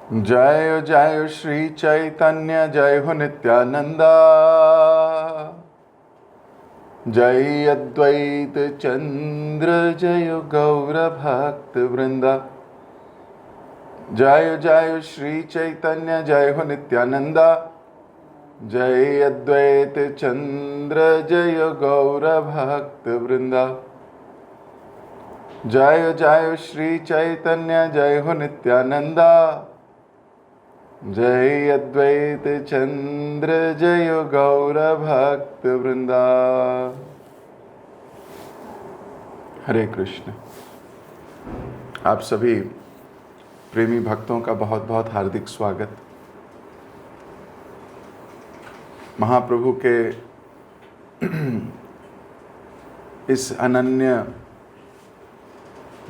जय जय श्री चैतन्य जय हो नित्यानंदा। जय अद्वैत चंद्र जय गौर भक्त वृंदा। जय जय श्री चैतन्य जय हो नित्यानंदा। जय अद्वैत चंद्र जय गौर भक्त वृंदा। जय जय श्री चैतन्य जय हो नित्यानंदा। जय अद्वैत चंद्र जय गौर भक्त वृंदा। हरे कृष्ण। आप सभी प्रेमी भक्तों का बहुत बहुत हार्दिक स्वागत। महाप्रभु के इस अनन्य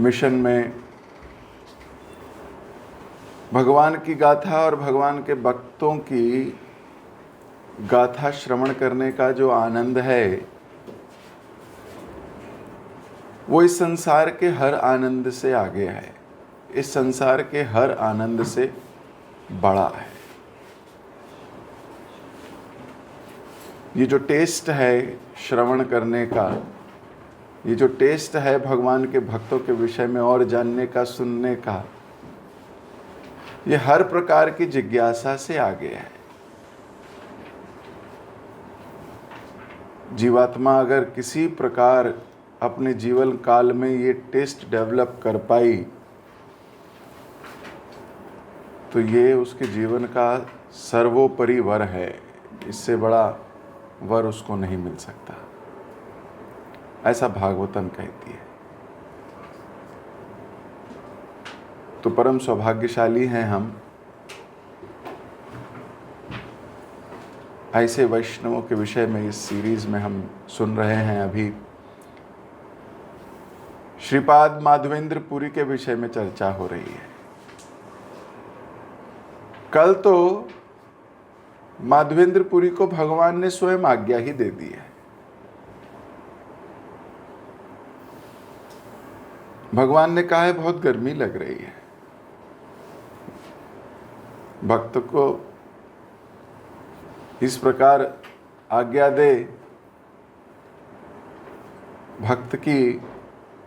मिशन में भगवान की गाथा और भगवान के भक्तों की गाथा श्रवण करने का जो आनंद है वो इस संसार के हर आनंद से आगे है, इस संसार के हर आनंद से बड़ा है। ये जो टेस्ट है श्रवण करने का, ये जो टेस्ट है भगवान के भक्तों के विषय में और जानने का, सुनने का, ये हर प्रकार की जिज्ञासा से आगे है। जीवात्मा अगर किसी प्रकार अपने जीवन काल में ये टेस्ट डेवलप कर पाई तो ये उसके जीवन का सर्वोपरि वर है। इससे बड़ा वर उसको नहीं मिल सकता, ऐसा भागवतम कहती है। तो परम सौभाग्यशाली हैं हम, ऐसे वैष्णवों के विषय में इस सीरीज में हम सुन रहे हैं। अभी श्रीपाद माधवेंद्र पुरी के विषय में चर्चा हो रही है। कल तो माधवेंद्र पुरी को भगवान ने स्वयं आज्ञा ही दे दी है। भगवान ने कहा है बहुत गर्मी लग रही है, भक्त को इस प्रकार आज्ञा दे। भक्त की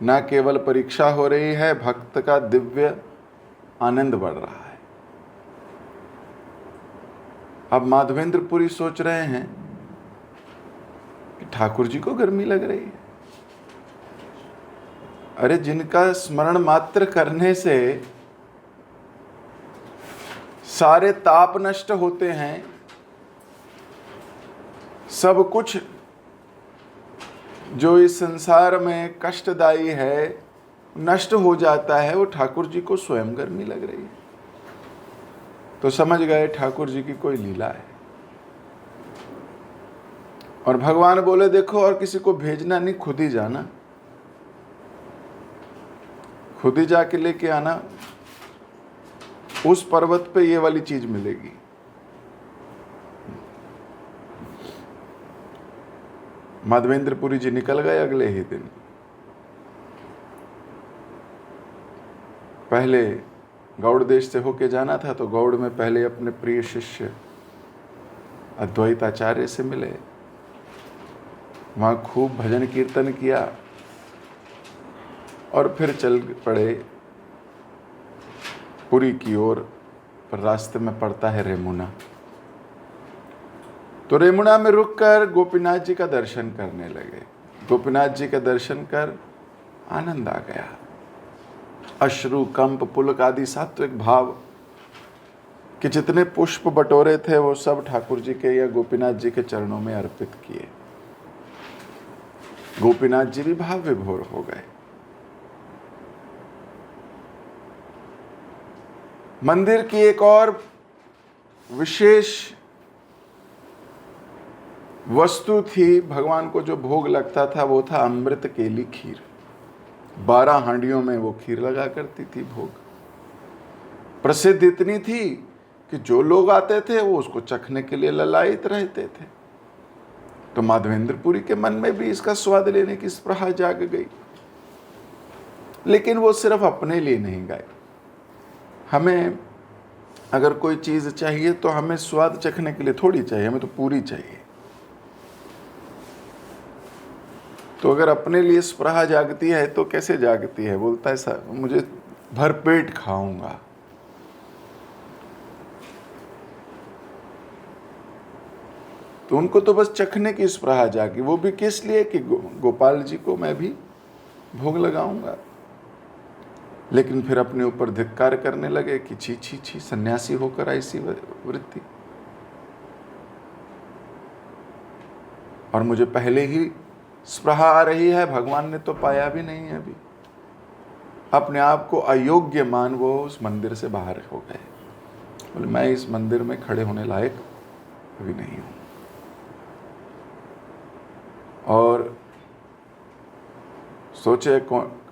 न केवल परीक्षा हो रही है, भक्त का दिव्य आनंद बढ़ रहा है। अब माधवेंद्र पुरी सोच रहे हैं कि ठाकुर जी को गर्मी लग रही है। अरे जिनका स्मरण मात्र करने से सारे ताप नष्ट होते हैं, सब कुछ जो इस संसार में कष्टदायी है नष्ट हो जाता है, वो ठाकुर जी को स्वयं गर्मी लग रही है। तो समझ गए ठाकुर जी की कोई लीला है। और भगवान बोले देखो और किसी को भेजना नहीं, खुद ही जाना, खुद ही जाके लेके आना। उस पर्वत पे ये वाली चीज मिलेगी। माधवेंद्र पुरी जी निकल गए अगले ही दिन। पहले गौड़ देश से होके जाना था, तो गौड़ में पहले अपने प्रिय शिष्य अद्वैत आचार्य से मिले, वहां खूब भजन कीर्तन किया और फिर चल पड़े पुरी की ओर। पर रास्ते में पड़ता है रेमुना। तो रेमुना में रुककर गोपीनाथ जी का दर्शन करने लगे। गोपीनाथ जी का दर्शन कर आनंद आ गया। अश्रु, कंप, पुलक आदि सात्विक भाव के जितने पुष्प बटोरे थे वो सब ठाकुर जी के या गोपीनाथ जी के चरणों में अर्पित किए। गोपीनाथ जी भी भाव विभोर हो गए। मंदिर की एक और विशेष वस्तु थी, भगवान को जो भोग लगता था वो था अमृत केली खीर। 12 हांडियों में वो खीर लगा करती थी भोग। प्रसिद्ध इतनी थी कि जो लोग आते थे वो उसको चखने के लिए ललायित रहते थे। तो माधवेंद्र पुरी के मन में भी इसका स्वाद लेने की स्पृहा जाग गई। लेकिन वो सिर्फ अपने लिए नहीं गाए, हमें अगर कोई चीज़ चाहिए तो हमें स्वाद चखने के लिए थोड़ी चाहिए, हमें तो पूरी चाहिए। तो अगर अपने लिए स्पृहा जागती है तो कैसे जागती है? बोलता है मुझे भरपेट खाऊंगा। तो उनको तो बस चखने की स्पृहा जागी, वो भी किस लिए कि गोपाल जी को मैं भी भोग लगाऊंगा। लेकिन फिर अपने ऊपर धिक्कार करने लगे कि छी छी छी, सन्यासी होकर ऐसी वृत्ति। और मुझे पहले ही स्पृहा आ रही है, भगवान ने तो पाया भी नहीं है अभी। अपने आप को अयोग्य मान वो उस मंदिर से बाहर हो गए। बोले मैं इस मंदिर में खड़े होने लायक अभी नहीं हूं। और सोचे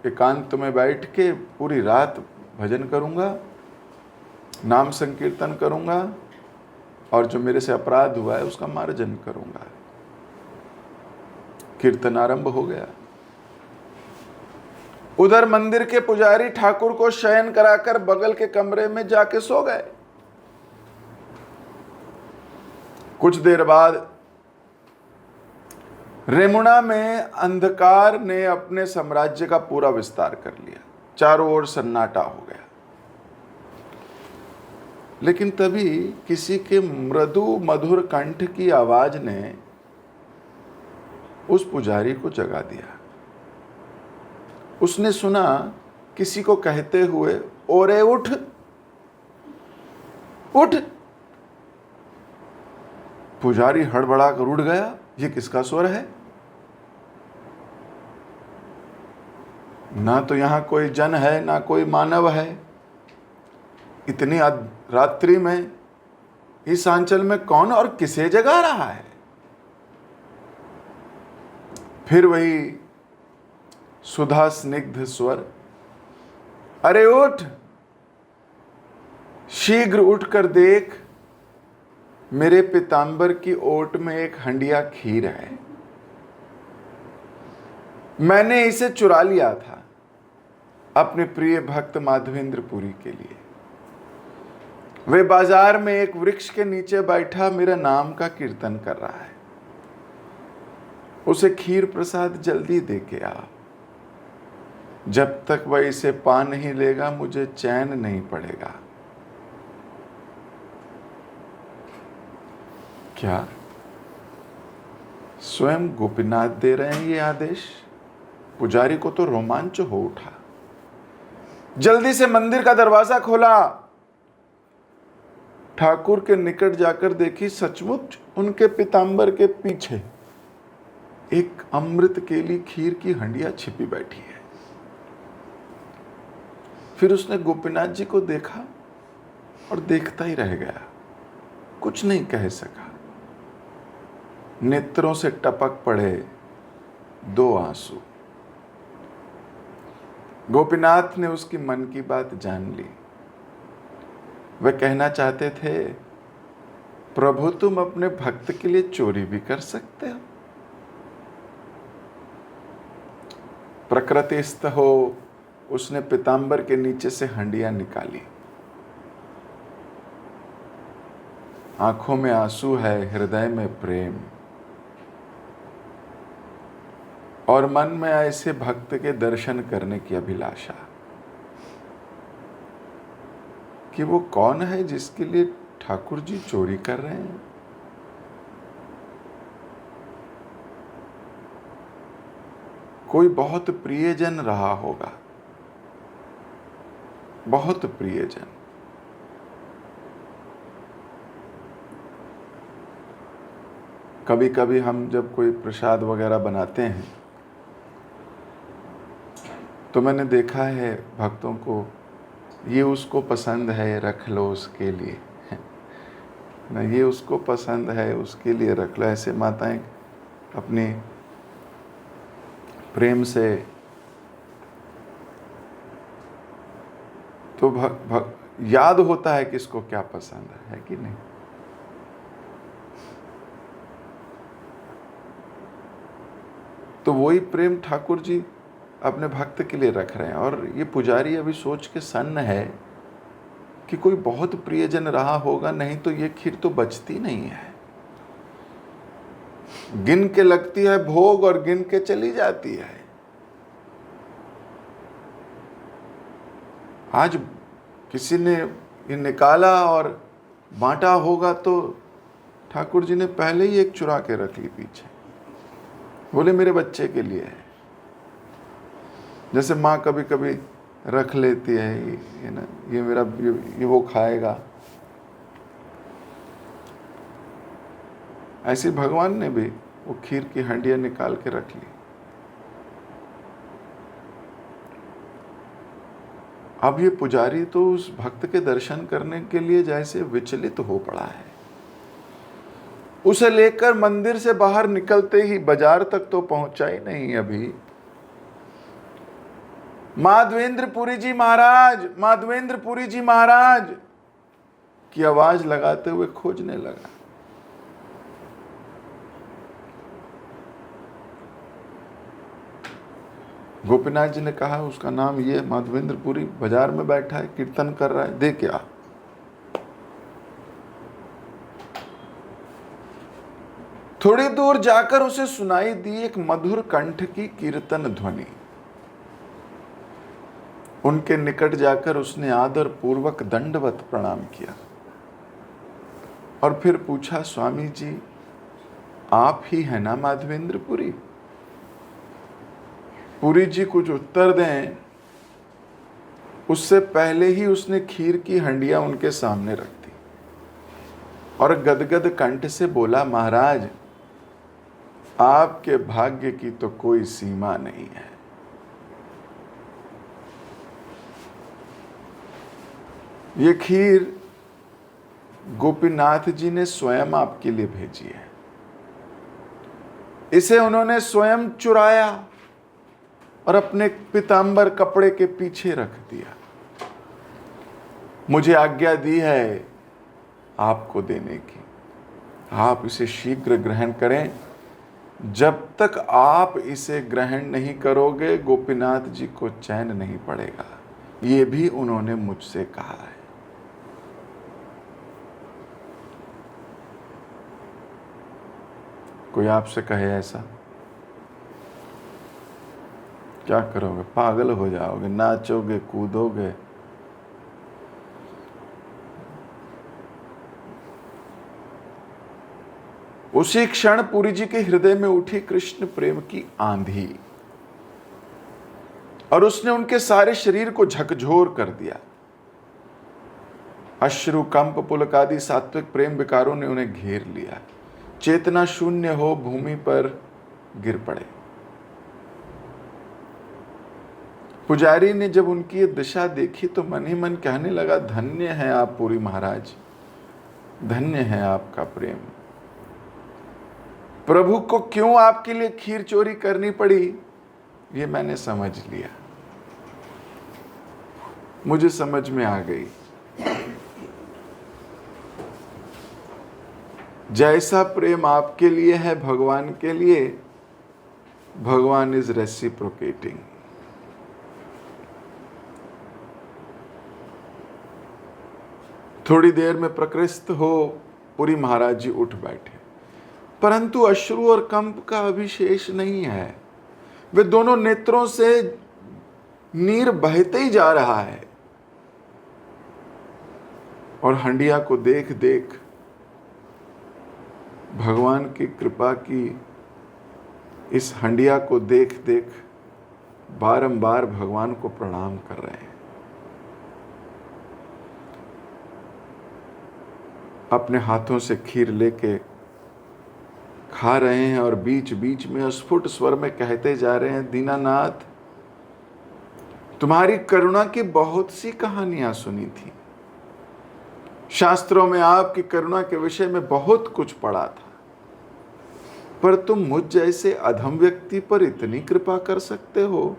एकांत में बैठ के पूरी रात भजन करूंगा, नाम संकीर्तन करूंगा, और जो मेरे से अपराध हुआ है उसका मार्जन करूंगा। कीर्तन आरंभ हो गया। उधर मंदिर के पुजारी ठाकुर को शयन कराकर बगल के कमरे में जाके सो गए। कुछ देर बाद रेमुणा में अंधकार ने अपने साम्राज्य का पूरा विस्तार कर लिया, चारों ओर सन्नाटा हो गया। लेकिन तभी किसी के मृदु मधुर कंठ की आवाज ने उस पुजारी को जगा दिया। उसने सुना किसी को कहते हुए, ओरे उठ उठ। पुजारी हड़बड़ा कर उठ गया, ये किसका स्वर है? ना तो यहां कोई जन है, ना कोई मानव है। इतनी रात्रि में इस आंचल में कौन और किसे जगा रहा है? फिर वही सुधा स्निग्ध स्वर, अरे उठ, शीघ्र उठकर देख, मेरे पीतांबर की ओट में एक हंडिया खीर है। मैंने इसे चुरा लिया था अपने प्रिय भक्त माधवेंद्र पुरी के लिए। वे बाजार में एक वृक्ष के नीचे बैठा मेरा नाम का कीर्तन कर रहा है। उसे खीर प्रसाद जल्दी दे के आ। जब तक वह इसे पा नहीं लेगा मुझे चैन नहीं पड़ेगा। क्या स्वयं गोपीनाथ दे रहे हैं ये आदेश? पुजारी को तो रोमांच हो उठा। जल्दी से मंदिर का दरवाजा खोला। ठाकुर के निकट जाकर देखी, सचमुच उनके पीतांबर के पीछे एक अमृत केली खीर की हंडिया छिपी बैठी है। फिर उसने गोपीनाथ जी को देखा और देखता ही रह गया, कुछ नहीं कह सका। नेत्रों से टपक पड़े 2 आंसू। गोपीनाथ ने उसकी मन की बात जान ली। वे कहना चाहते थे, प्रभु तुम अपने भक्त के लिए चोरी भी कर सकते हो। प्रकृतिस्थ हो उसने पीतांबर के नीचे से हंडिया निकाली। आंखों में आंसू है, हृदय में प्रेम, और मन में ऐसे भक्त के दर्शन करने की अभिलाषा कि वो कौन है जिसके लिए ठाकुर जी चोरी कर रहे हैं। कोई बहुत प्रियजन रहा होगा, बहुत प्रियजन। कभी कभी हम जब कोई प्रसाद वगैरह बनाते हैं तो मैंने देखा है भक्तों को, ये उसको पसंद है रख लो उसके लिए, ना ये उसको पसंद है उसके लिए रख लो। ऐसे माताएं अपने प्रेम से तो याद होता है किसको क्या पसंद है कि नहीं। तो वही प्रेम ठाकुर जी अपने भक्त के लिए रख रहे हैं। और ये पुजारी अभी सोच के सन्न है कि कि कोई बहुत प्रियजन रहा होगा, नहीं तो ये खीर तो बचती नहीं है। गिन के लगती है भोग और गिन के चली जाती है। आज किसी ने ये निकाला और बांटा होगा तो ठाकुर जी ने पहले ही एक चुरा के रख ली पीछे, बोले मेरे बच्चे के लिए है। जैसे माँ कभी कभी रख लेती है, ये ना, ये मेरा ये वो खाएगा। ऐसे भगवान ने भी वो खीर की हंडियां निकाल के रख ली। अब ये पुजारी तो उस भक्त के दर्शन करने के लिए जैसे विचलित हो पड़ा है। उसे लेकर मंदिर से बाहर निकलते ही बाजार तक तो पहुंचा ही नहीं अभी, माधवेंद्रपुरी जी महाराज, माधवेंद्रपुरी जी महाराज की आवाज लगाते हुए खोजने लगा। गोपीनाथ जी ने कहा उसका नाम ये माधवेंद्रपुरी बाजार में बैठा है, कीर्तन कर रहा है, दे क्या। थोड़ी दूर जाकर उसे सुनाई दी एक मधुर कंठ की कीर्तन ध्वनि। उनके निकट जाकर उसने आदर पूर्वक दंडवत प्रणाम किया और फिर पूछा, स्वामी जी आप ही है ना माधवेंद्रपुरी? पुरी जी कुछ उत्तर दें उससे पहले ही उसने खीर की हंडियां उनके सामने रख दी और गदगद कंठ से बोला, महाराज आपके भाग्य की तो कोई सीमा नहीं है। ये खीर गोपीनाथ जी ने स्वयं आपके लिए भेजी है। इसे उन्होंने स्वयं चुराया और अपने पीतांबर कपड़े के पीछे रख दिया। मुझे आज्ञा दी है आपको देने की, आप इसे शीघ्र ग्रहण करें। जब तक आप इसे ग्रहण नहीं करोगे गोपीनाथ जी को चैन नहीं पड़ेगा, ये भी उन्होंने मुझसे कहा है। कोई आपसे कहे ऐसा, क्या करोगे? पागल हो जाओगे, नाचोगे, कूदोगे। उसी क्षण पुरी जी के हृदय में उठी कृष्ण प्रेम की आंधी और उसने उनके सारे शरीर को झकझोर कर दिया। अश्रु, कंप, पुलक आदि सात्विक प्रेम विकारों ने उन्हें घेर लिया। चेतना शून्य हो भूमि पर गिर पड़े। पुजारी ने जब उनकी ये दिशा देखी तो मन ही मन कहने लगा, धन्य है आप पुरी महाराज, धन्य है आपका प्रेम। प्रभु को क्यों आपके लिए खीर चोरी करनी पड़ी ये मैंने समझ लिया, मुझे समझ में आ गई। जैसा प्रेम आपके लिए है भगवान के लिए, भगवान इज रेसिप्रोकेटिंग। थोड़ी देर में प्रकृष्ट हो पुरी महाराज जी उठ बैठे, परंतु अश्रु और कंप का अभिशेष नहीं है। वे दोनों नेत्रों से नीर बहते ही जा रहा है और हंडिया को देख देख भगवान की कृपा की इस हंडिया को देख देख बारंबार भगवान को प्रणाम कर रहे हैं। अपने हाथों से खीर लेके खा रहे हैं और बीच बीच में स्फुट स्वर में कहते जा रहे हैं, दीनानाथ तुम्हारी करुणा की बहुत सी कहानियां सुनी थी, शास्त्रों में आपकी करुणा के विषय में बहुत कुछ पढ़ा था, पर तुम मुझ जैसे अधम व्यक्ति पर इतनी कृपा कर सकते हो,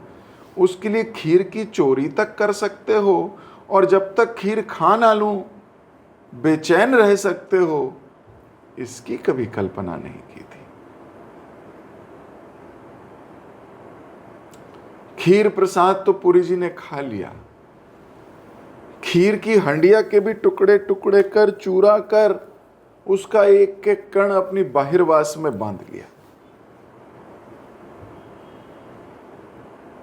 उसके लिए खीर की चोरी तक कर सकते हो, और जब तक खीर खा ना लूं बेचैन रह सकते हो, इसकी कभी कल्पना नहीं की थी। खीर प्रसाद तो पुरी जी ने खा लिया, खीर की हंडिया के भी टुकड़े टुकड़े कर चूरा कर उसका एक एक कण अपनी बाहिरवास में बांध लिया।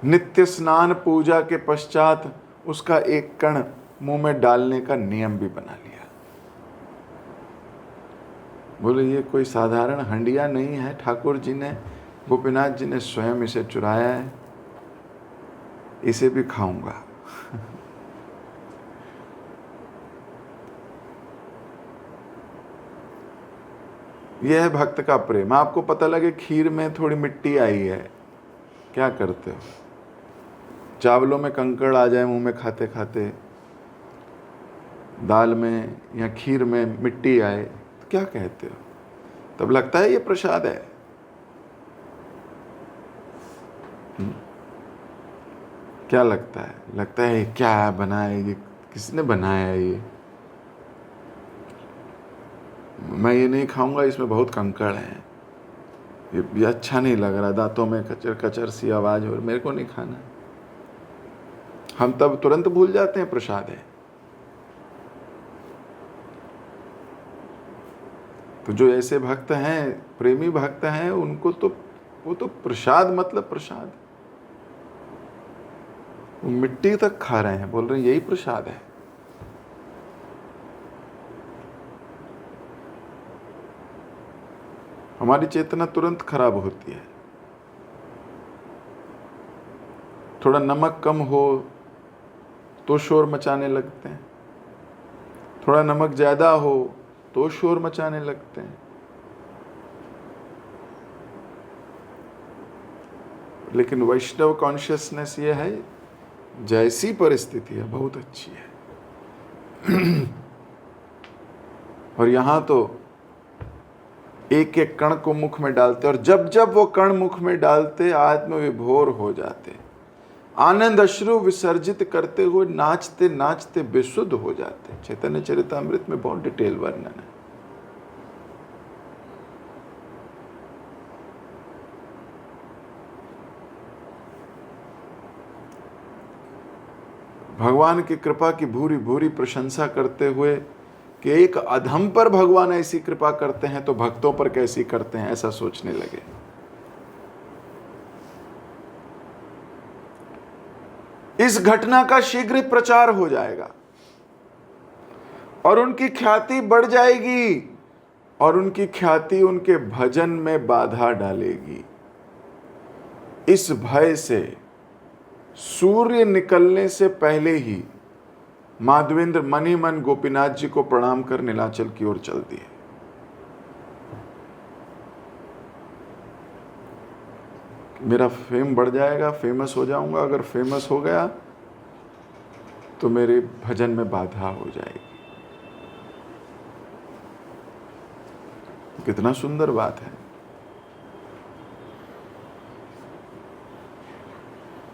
नित्य स्नान पूजा के पश्चात उसका एक कण मुंह में डालने का नियम भी बना लिया। बोले ये कोई साधारण हंडिया नहीं है, ठाकुर जी ने, गोपीनाथ जी ने स्वयं इसे चुराया है, इसे भी खाऊंगा। यह है भक्त का प्रेम। आपको पता लगे खीर में थोड़ी मिट्टी आई है, क्या करते हो? चावलों में कंकड़ आ जाए मुंह में खाते खाते, दाल में या खीर में मिट्टी आए तो क्या कहते हो? तब लगता है ये प्रसाद है। क्या लगता है? लगता है क्या बनाया, ये किसने बनाया ये? मैं ये नहीं खाऊंगा, इसमें बहुत कंकड़ है, ये अच्छा नहीं लग रहा, दांतों में कचर कचर सी आवाज, और मेरे को नहीं खाना। हम तब तुरंत भूल जाते हैं प्रसाद है। तो जो ऐसे भक्त हैं, प्रेमी भक्त हैं, उनको तो वो तो प्रसाद मतलब प्रसाद, वो मिट्टी तक खा रहे हैं, बोल रहे हैं यही प्रसाद है। हमारी चेतना तुरंत खराब होती है। थोड़ा नमक कम हो तो शोर मचाने लगते हैं, थोड़ा नमक ज्यादा हो तो शोर मचाने लगते हैं। लेकिन वैष्णव कॉन्शियसनेस ये है, जैसी परिस्थिति है बहुत अच्छी है। और यहां तो एक एक कण को मुख में डालते, और जब जब वो कण मुख में डालते आत्मविभोर हो जाते, आनंद अश्रु विसर्जित करते हुए नाचते नाचते बेसुध हो जाते। चैतन्य चरितामृत में बहुत डिटेल वर्णन है। भगवान की कृपा की भूरी भूरी प्रशंसा करते हुए कि एक अधम पर भगवान ऐसी कृपा करते हैं तो भक्तों पर कैसी करते हैं, ऐसा सोचने लगे। इस घटना का शीघ्र प्रचार हो जाएगा और उनकी ख्याति बढ़ जाएगी, और उनकी ख्याति उनके भजन में बाधा डालेगी। इस भय से सूर्य निकलने से पहले ही माधवेंद्र मन ही मन गोपीनाथ जी को प्रणाम कर नीलाचल की ओर चल दिए। मेरा फेम बढ़ जाएगा, फेमस हो जाऊंगा, अगर फेमस हो गया तो मेरे भजन में बाधा हो जाएगी। कितना सुंदर बात है।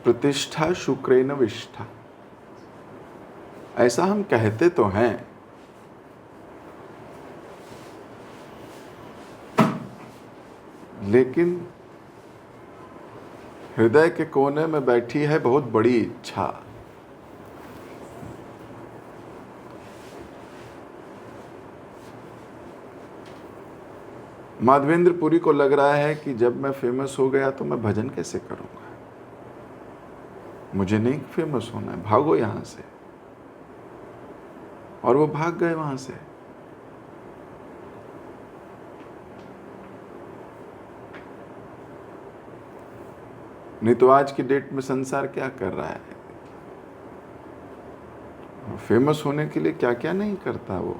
प्रतिष्ठा शुक्रेन विष्ठा, ऐसा हम कहते तो हैं, लेकिन हृदय के कोने में बैठी है बहुत बड़ी इच्छा। माधवेंद्र पुरी को लग रहा है कि जब मैं फेमस हो गया तो मैं भजन कैसे करूंगा, मुझे नहीं फेमस होना है, भागो यहां से। और वो भाग गए वहां से। नहीं तो आज की डेट में संसार क्या कर रहा है, फेमस होने के लिए क्या क्या नहीं करता वो।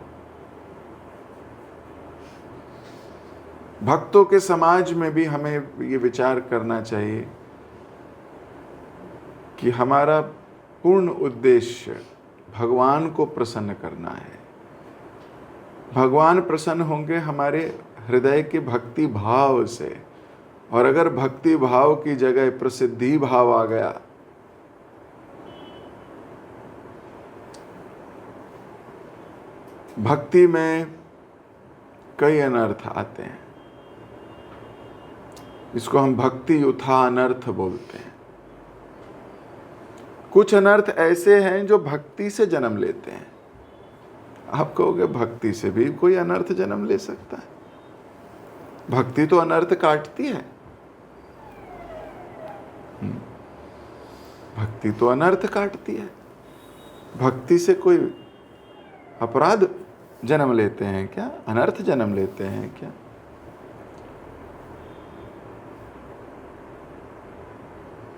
भक्तों के समाज में भी हमें ये विचार करना चाहिए कि हमारा पूर्ण उद्देश्य भगवान को प्रसन्न करना है। भगवान प्रसन्न होंगे हमारे हृदय के भक्ति भाव से, और अगर भक्ति भाव की जगह प्रसिद्धि भाव आ गया भक्ति में कई अनर्थ आते हैं। इसको हम भक्ति युथा अनर्थ बोलते हैं। कुछ अनर्थ ऐसे हैं जो भक्ति से जन्म लेते हैं। आप कहोगे भक्ति से भी कोई अनर्थ जन्म ले सकता है? भक्ति तो अनर्थ काटती है। भक्ति तो अनर्थ काटती है। भक्ति से कोई अपराध जन्म लेते हैं क्या? अनर्थ जन्म लेते हैं क्या?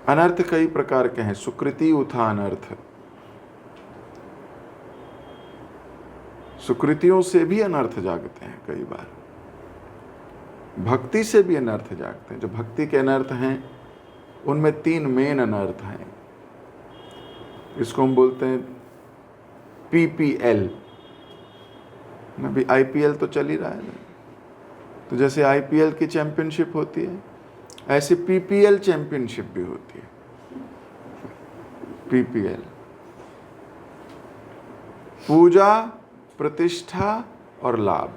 अनर्थ कई प्रकार के हैं। सुकृति उठा अनर्थ। सुकृतियों से भी अनर्थ जागते हैं कई बार। भक्ति से भी अनर्थ जागते हैं। जो भक्ति के अनर्थ हैं उनमें 3 मेन अनर्थ हैं। इसको हम बोलते हैं PPL। अभी IPL तो चल ही रहा है ना, तो जैसे IPL की चैंपियनशिप होती है ऐसे PPL चैंपियनशिप भी होती है। PPL पूजा, प्रतिष्ठा और लाभ।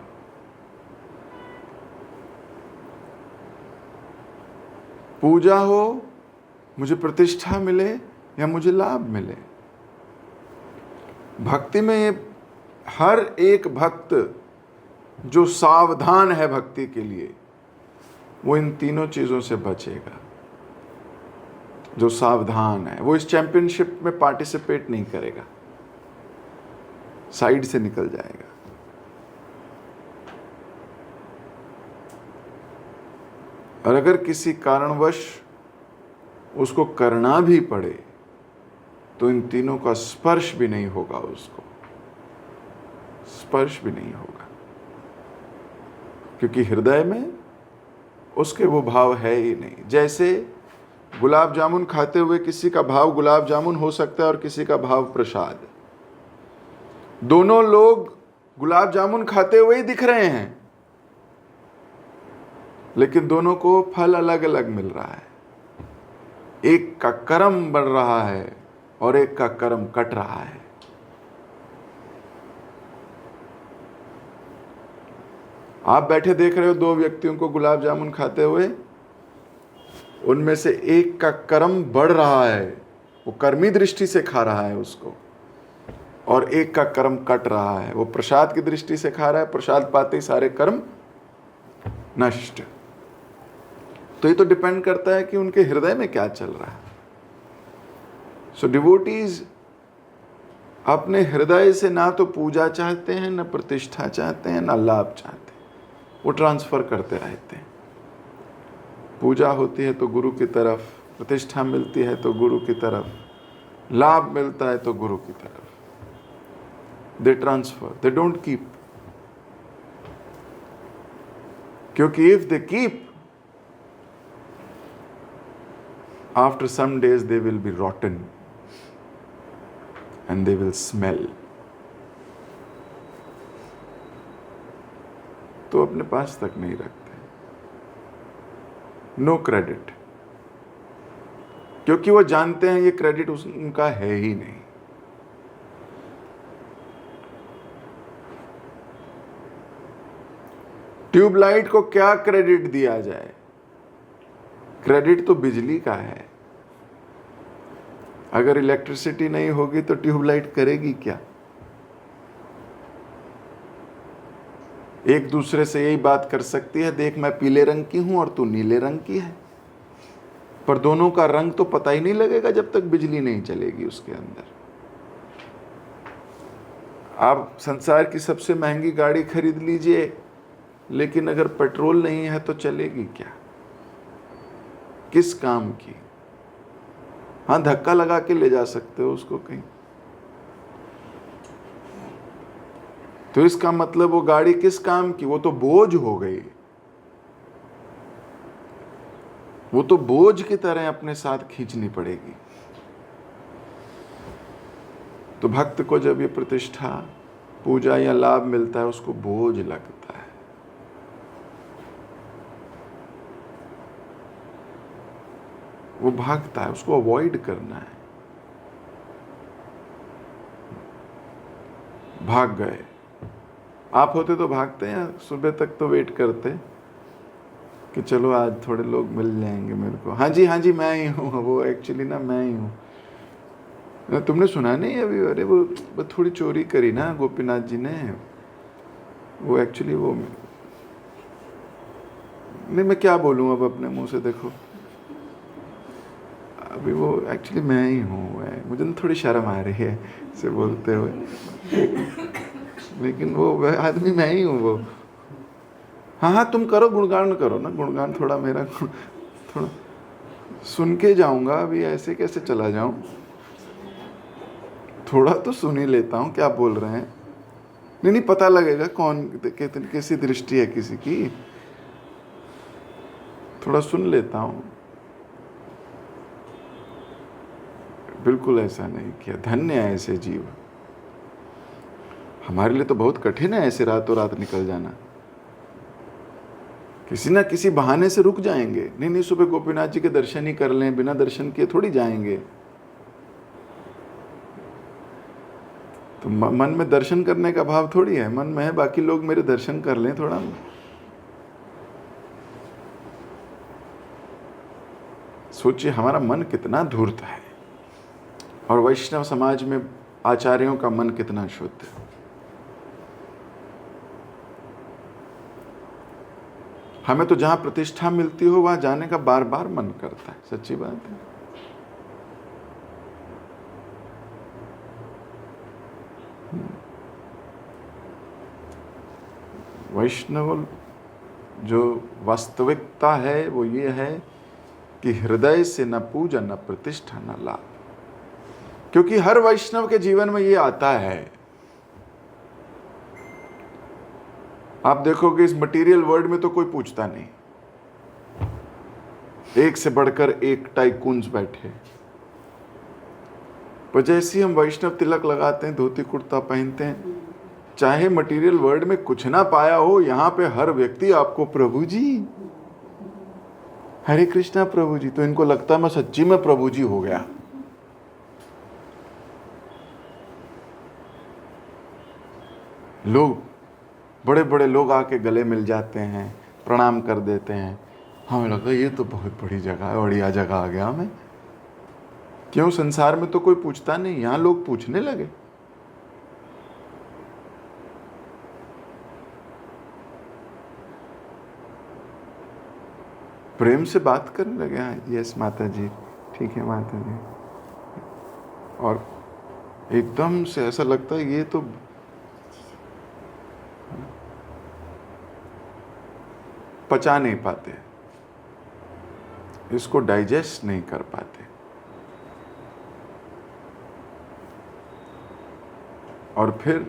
पूजा हो, मुझे प्रतिष्ठा मिले या मुझे लाभ मिले। भक्ति में ये हर एक भक्त जो सावधान है भक्ति के लिए, वो इन तीनों चीजों से बचेगा। जो सावधान है वो इस चैंपियनशिप में पार्टिसिपेट नहीं करेगा, साइड से निकल जाएगा। और अगर किसी कारणवश उसको करना भी पड़े तो इन तीनों का स्पर्श भी नहीं होगा, उसको स्पर्श भी नहीं होगा, क्योंकि हृदय में उसके वो भाव है ही नहीं। जैसे गुलाब जामुन खाते हुए किसी का भाव गुलाब जामुन हो सकता है और किसी का भाव प्रसाद। दोनों लोग गुलाब जामुन खाते हुए ही दिख रहे हैं, लेकिन दोनों को फल अलग अलग मिल रहा है। एक का कर्म बढ़ रहा है और एक का कर्म कट रहा है। आप बैठे देख रहे हो 2 व्यक्तियों को गुलाब जामुन खाते हुए, उनमें से एक का कर्म बढ़ रहा है, वो कर्मी दृष्टि से खा रहा है उसको, और एक का कर्म कट रहा है, वो प्रसाद की दृष्टि से खा रहा है, प्रसाद पाते ही सारे कर्म नष्ट। तो ये तो डिपेंड करता है कि उनके हृदय में क्या चल रहा है। सो डिवोटीज अपने हृदय से ना तो पूजा चाहते हैं, ना प्रतिष्ठा चाहते हैं, ना लाभ चाहते हैं, वो ट्रांसफर करते रहते हैं। पूजा होती है तो गुरु की तरफ, प्रतिष्ठा मिलती है तो गुरु की तरफ, लाभ मिलता है तो गुरु की तरफ। They transfer, they don't keep. क्योंकि if they keep, after some days they will be rotten and they will smell. तो अपने पास तक नहीं रखते। नो क्रेडिट, क्योंकि वो जानते हैं ये क्रेडिट उनका है ही नहीं। ट्यूबलाइट को क्या क्रेडिट दिया जाए? क्रेडिट तो बिजली का है। अगर इलेक्ट्रिसिटी नहीं होगी तो ट्यूबलाइट करेगी क्या? एक दूसरे से यही बात कर सकती है, देख मैं पीले रंग की हूं और तू नीले रंग की है, पर दोनों का रंग तो पता ही नहीं लगेगा जब तक बिजली नहीं चलेगी उसके अंदर। आप संसार की सबसे महंगी गाड़ी खरीद लीजिए, लेकिन अगर पेट्रोल नहीं है तो चलेगी क्या? किस काम की? हाँ, धक्का लगा के ले जा सकते हो उसको कहीं। तो इसका मतलब वो गाड़ी किस काम की? वो तो बोझ हो गई। वो तो बोझ की तरह अपने साथ खींचनी पड़ेगी। तो भक्त को जब ये प्रतिष्ठा, पूजा या लाभ मिलता है, उसको बोझ लगता है। वो भागता है, उसको अवॉइड करना है। भाग गए। आप होते तो भागते हैं, सुबह तक तो वेट करते कि चलो आज थोड़े लोग मिल जाएंगे मेरे को। हाँ जी मैं ही हूँ, वो एक्चुअली ना मैं ही हूँ। तुमने सुना नहीं अभी? अरे वो थोड़ी चोरी करी ना गोपीनाथ जी ने, वो एक्चुअली वो नहीं, मैं क्या बोलूँ अब अपने मुंह से, देखो अभी वो एक्चुअली मैं ही हूँ, मुझे ना थोड़ी शर्म आ रही है इसे बोलते हुए, लेकिन वो आदमी मैं ही हूँ वो। हाँ हाँ, तुम करो गुणगान, करो ना गुणगान, थोड़ा मेरा थोड़ा सुन के जाऊंगा, अभी ऐसे कैसे चला जाऊं, थोड़ा तो सुन ही लेता हूँ क्या बोल रहे हैं। नहीं नहीं, पता लगेगा कौन कैसी दृष्टि है किसी की, थोड़ा सुन लेता हूँ। बिल्कुल ऐसा नहीं किया, धन्य है ऐसे जीव। हमारे लिए तो बहुत कठिन है ऐसे रातों रात निकल जाना, किसी ना किसी बहाने से रुक जाएंगे। नहीं नहीं, सुबह गोपीनाथ जी के दर्शन ही कर लें, बिना दर्शन किए थोड़ी जाएंगे। तो मन में दर्शन करने का भाव थोड़ी है, मन में है बाकी लोग मेरे दर्शन कर लें थोड़ा। सोचिए हमारा मन कितना धूर्त है, और वैष्णव समाज में आचार्यों का मन कितना शुद्ध है। हमें तो जहां प्रतिष्ठा मिलती हो वहां जाने का बार बार मन करता है, सच्ची बात है। वैष्णव जो वास्तविकता है वो ये है कि हृदय से न पूजा न प्रतिष्ठा न लाभ, क्योंकि हर वैष्णव के जीवन में ये आता है। आप देखोगे इस मटेरियल वर्ल्ड में तो कोई पूछता नहीं, एक से बढ़कर एक टाइकून्स बैठे, पर जैसे हम वैष्णव तिलक लगाते हैं, धोती कुर्ता पहनते हैं, चाहे मटेरियल वर्ल्ड में कुछ ना पाया हो, यहां पे हर व्यक्ति आपको प्रभु जी, हरे कृष्णा प्रभु जी, तो इनको लगता है मैं सच्ची में प्रभु जी हो गया। लोग, बड़े बड़े लोग आके गले मिल जाते हैं, प्रणाम कर देते हैं, हमें लगता है ये तो बहुत बड़ी जगह है, बढ़िया जगह आ गया मैं। क्यों? संसार में तो कोई पूछता नहीं, यहां लोग पूछने लगे। प्रेम से बात करने लगे, हाँ यस माता जी, ठीक है माता जी, और एकदम से ऐसा लगता है ये तो पचा नहीं पाते, इसको डाइजेस्ट नहीं कर पाते, और फिर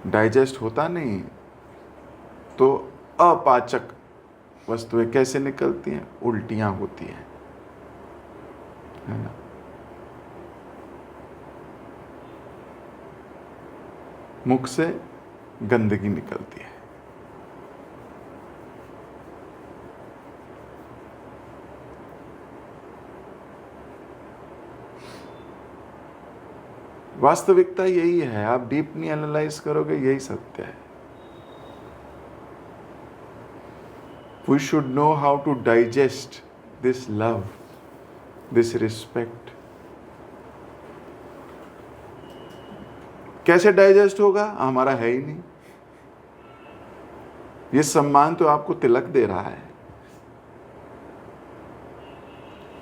डाइजेस्ट होता नहीं तो अपाचक वस्तुएं कैसे निकलती हैं? उल्टियां होती हैं, है ना। मुख से गंदगी निकलती है। वास्तविकता यही है, आप डीपली एनालाइज करोगे यही सत्य है। We should know how to digest this love, this respect. कैसे डाइजेस्ट होगा? हमारा है ही नहीं। ये सम्मान तो आपको तिलक दे रहा है,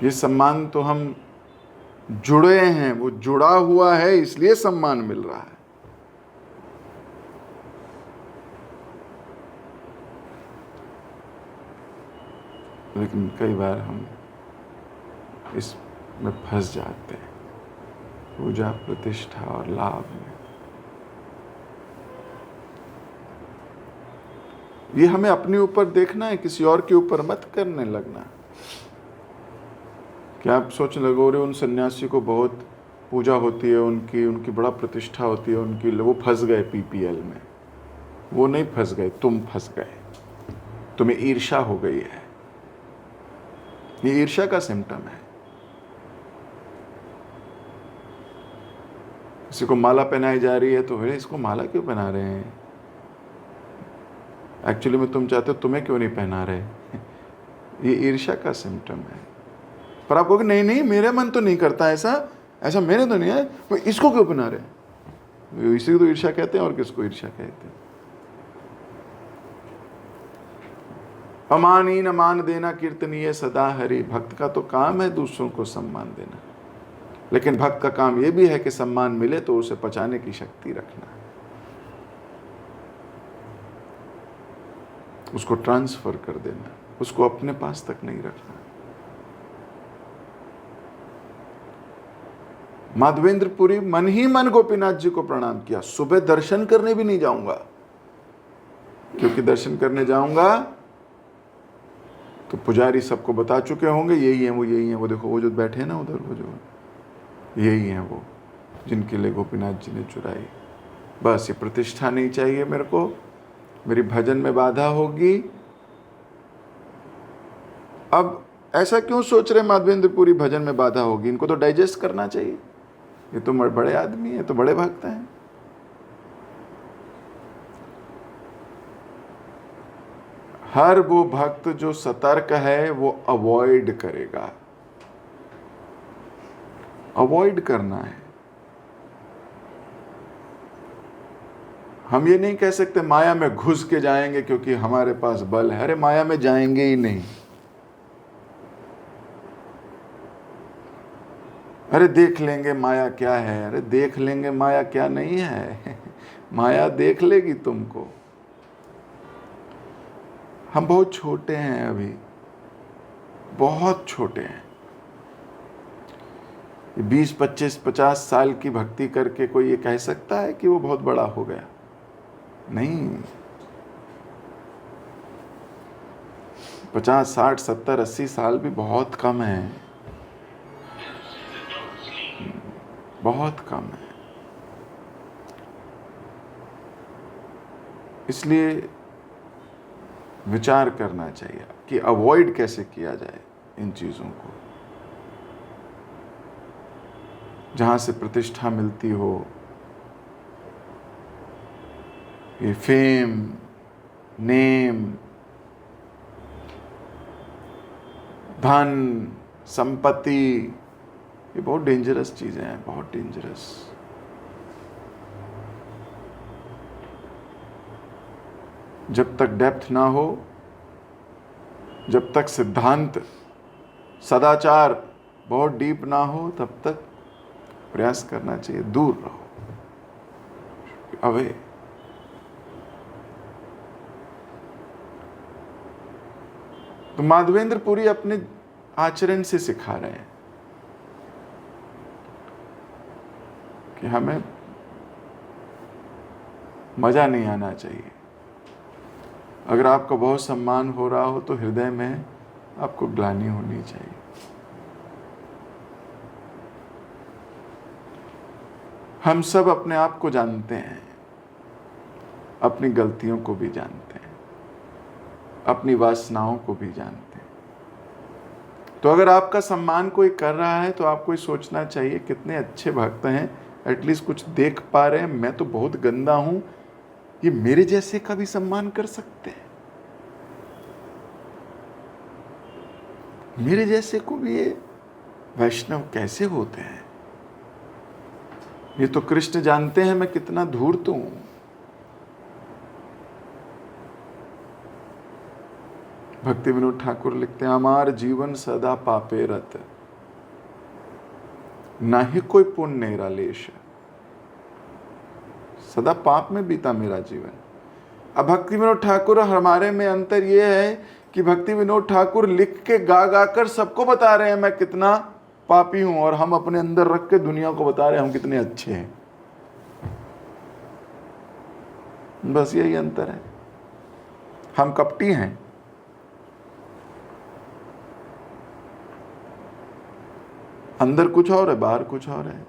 ये सम्मान तो हम जुड़े हैं, वो जुड़ा हुआ है इसलिए सम्मान मिल रहा है। लेकिन कई बार हम इसमें फंस जाते हैं, पूजा प्रतिष्ठा और लाभ में। ये हमें अपने ऊपर देखना है, किसी और के ऊपर मत करने लगना। क्या आप सोचने लगोगे उन सन्यासी को बहुत पूजा होती है, उनकी बड़ा प्रतिष्ठा होती है उनकी, वो फंस गए पीपीएल में? वो नहीं फंस गए, तुम फंस गए, तुम्हें ईर्ष्या हो गई है। ये ईर्ष्या का सिम्टम है। किसी को माला पहनाई जा रही है तो अरे इसको माला क्यों पहना रहे हैं? एक्चुअली में तुम चाहते हो तुम्हें क्यों नहीं पहना रहे? ये ईर्ष्या का सिम्टम है। पर आप कहोगे नहीं नहीं, मेरा मन तो नहीं करता ऐसा, ऐसा मैंने तो नहीं है, वो इसको क्यों पहना रहे? इसी को तो ईर्ष्या कहते हैं, और किसको ईर्ष्या कहते हैं? अमानीन मान देना कीर्तनीय सदा हरि। भक्त का तो काम है दूसरों को सम्मान देना, लेकिन भक्त का काम यह भी है कि सम्मान मिले तो उसे पचाने की शक्ति रखना, उसको ट्रांसफर कर देना, उसको अपने पास तक नहीं रखना। माधवेंद्रपुरी मन ही मन गोपीनाथ जी को प्रणाम किया। सुबह दर्शन करने भी नहीं जाऊंगा, क्योंकि दर्शन करने जाऊंगा तो पुजारी सबको बता चुके होंगे यही है वो, यही है वो, देखो वो जो बैठे हैं ना उधर, वो जो यही है वो जिनके लिए गोपीनाथ जी ने चुराई। बस ये प्रतिष्ठा नहीं चाहिए मेरे को, मेरी भजन में बाधा होगी। अब ऐसा क्यों सोच रहे माधवेंद्रपुरी भजन में बाधा होगी? इनको तो डाइजेस्ट करना चाहिए, ये तो बड़े आदमी है, तो बड़े भक्त हैं। हर वो भक्त जो सतर्क है वो अवॉइड करेगा, अवॉइड करना है। हम ये नहीं कह सकते माया में घुस के जाएंगे क्योंकि हमारे पास बल है। अरे माया में जाएंगे ही नहीं। अरे देख लेंगे माया क्या है, अरे देख लेंगे माया क्या नहीं है। माया देख लेगी तुमको। हम बहुत छोटे हैं अभी, बहुत छोटे हैं। 20, 25, 50 साल की भक्ति करके कोई ये कह सकता है कि वो बहुत बड़ा हो गया? नहीं। 50, 60, 70, 80 साल भी बहुत कम है, बहुत कम है। इसलिए विचार करना चाहिए कि अवॉइड कैसे किया जाए इन चीज़ों को, जहाँ से प्रतिष्ठा मिलती हो, ये फेम, नेम, धन, संपत्ति, ये बहुत डेंजरस चीज़ें हैं, बहुत डेंजरस। जब तक डेप्थ ना हो, जब तक सिद्धांत, सदाचार बहुत डीप ना हो, तब तक प्रयास करना चाहिए दूर रहो, अवे। तो माधवेंद्रपुरी अपने आचरण से सिखा रहे हैं कि हमें मजा नहीं आना चाहिए। अगर आपका बहुत सम्मान हो रहा हो तो हृदय में आपको ग्लानि होनी चाहिए। हम सब अपने आप को जानते हैं, अपनी गलतियों को भी जानते हैं, अपनी वासनाओं को भी जानते हैं। तो अगर आपका सम्मान कोई कर रहा है तो आपको ये सोचना चाहिए कितने अच्छे भक्त हैं, एटलीस्ट कुछ देख पा रहे हैं। मैं तो बहुत गंदा हूं, ये मेरे जैसे का भी सम्मान कर सकते हैं, मेरे जैसे को भी ये वैष्णव कैसे होते हैं। ये तो कृष्ण जानते हैं मैं कितना धूर्त हूं। भक्ति विनोद ठाकुर लिखते हैं, हमार जीवन सदा पापे रत, ना ही कोई पुण्य रालेश। सदा पाप में बीता मेरा जीवन। अब भक्ति विनोद ठाकुर, हमारे में अंतर यह है कि भक्ति विनोद ठाकुर लिख के गा गा कर सबको बता रहे हैं मैं कितना पापी हूं, और हम अपने अंदर रख के दुनिया को बता रहे हैं हम कितने अच्छे हैं। बस यही अंतर है। हम कपटी हैं, अंदर कुछ और है, बाहर कुछ और है।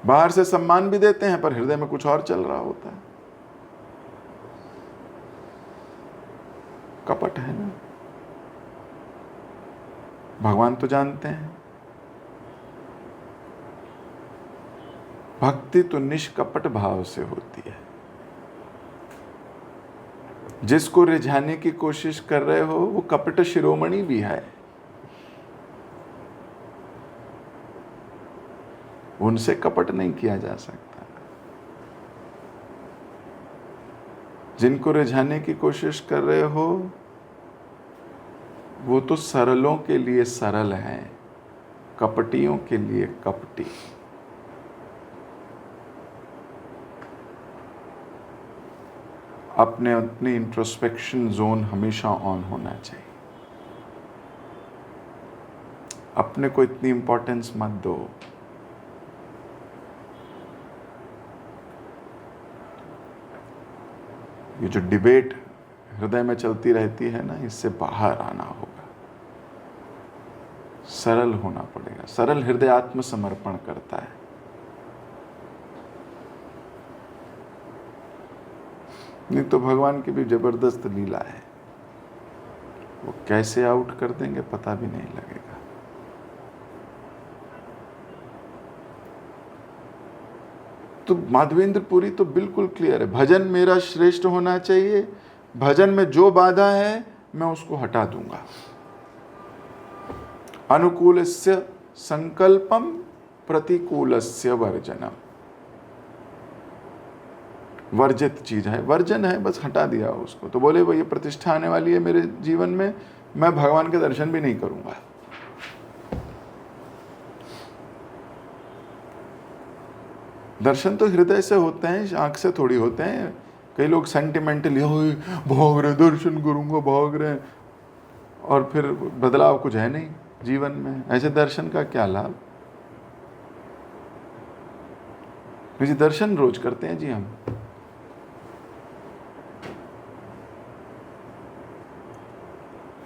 बाहर से सम्मान भी देते हैं पर हृदय में कुछ और चल रहा होता है। कपट है ना। भगवान तो जानते हैं। भक्ति तो निष्कपट भाव से होती है। जिसको रिझाने की कोशिश कर रहे हो वो कपट शिरोमणि भी है। उनसे कपट नहीं किया जा सकता। जिनको रिझाने की कोशिश कर रहे हो वो तो सरलों के लिए सरल हैं, कपटियों के लिए कपटी। अपने इंट्रोस्पेक्शन जोन हमेशा ऑन होना चाहिए। अपने को इतनी इंपॉर्टेंस मत दो। ये जो डिबेट हृदय में चलती रहती है ना, इससे बाहर आना होगा, सरल होना पड़ेगा। सरल हृदय आत्मसमर्पण करता है। नहीं तो भगवान की भी जबरदस्त लीला है, वो कैसे आउट कर देंगे पता भी नहीं लगेगा। तो माधवेंद्रपुरी तो बिल्कुल क्लियर है, भजन मेरा श्रेष्ठ होना चाहिए, भजन में जो बाधा है मैं उसको हटा दूंगा। अनुकूलस्य संकल्पम प्रतिकूलस्य वर्जनम। वर्जित चीज है, वर्जन है, बस हटा दिया उसको। तो बोले भाई ये प्रतिष्ठा आने वाली है मेरे जीवन में, मैं भगवान के दर्शन भी नहीं करूंगा। दर्शन तो हृदय से होते हैं, आंख से थोड़ी होते हैं। कई लोग सेंटिमेंटली भाग रहे, दर्शन करूंगा, भाग रहे, और फिर बदलाव कुछ है नहीं जीवन में। ऐसे दर्शन का क्या लाभ? जी दर्शन रोज करते हैं जी हम।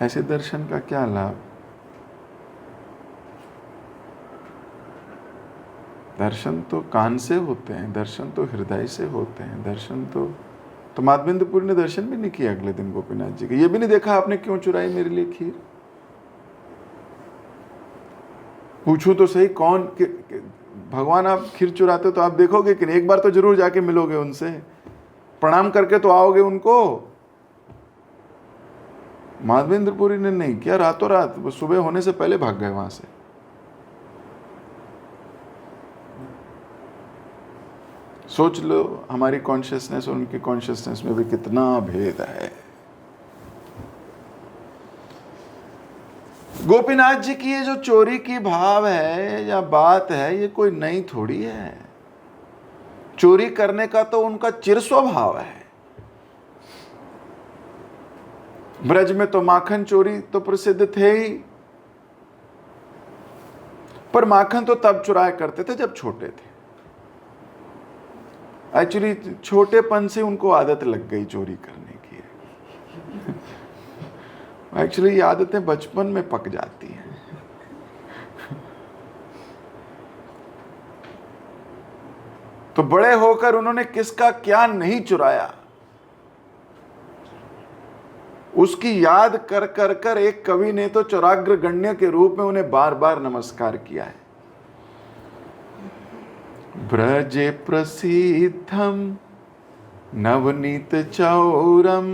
ऐसे दर्शन का क्या लाभ? दर्शन तो कान से होते हैं, दर्शन तो हृदय से होते हैं। दर्शन तो माधवेंद्रपुरी ने दर्शन भी नहीं किया अगले दिन गोपीनाथ जी के। ये भी नहीं देखा आपने क्यों चुराई मेरे लिए खीर। पूछूं तो सही, कौन भगवान आप खीर चुराते हो तो आप देखोगे कि नहीं? एक बार तो जरूर जाके मिलोगे उनसे, प्रणाम करके तो आओगे उनको। माधवेंद्रपुरी ने नहीं किया, रातों रात वो सुबह होने से पहले भाग गए वहां से। सोच लो हमारी कॉन्शियसनेस और उनकी कॉन्शियसनेस में भी कितना भेद है। गोपीनाथ जी की ये जो चोरी की भाव है या बात है, ये कोई नई थोड़ी है। चोरी करने का तो उनका चिरस्वभाव है। ब्रज में तो माखन चोरी तो प्रसिद्ध थे ही, पर माखन तो तब चुराया करते थे जब छोटे थे। एक्चुअली छोटेपन से उनको आदत लग गई चोरी करने की। एक्चुअली ये आदतें बचपन में पक जाती हैं। तो बड़े होकर उन्होंने किसका क्या नहीं चुराया, उसकी याद कर कर कर एक कवि ने तो चौराग्रगण्य के रूप में उन्हें बार बार नमस्कार किया है। ब्रजे प्रसिद्धम नवनीत चौरम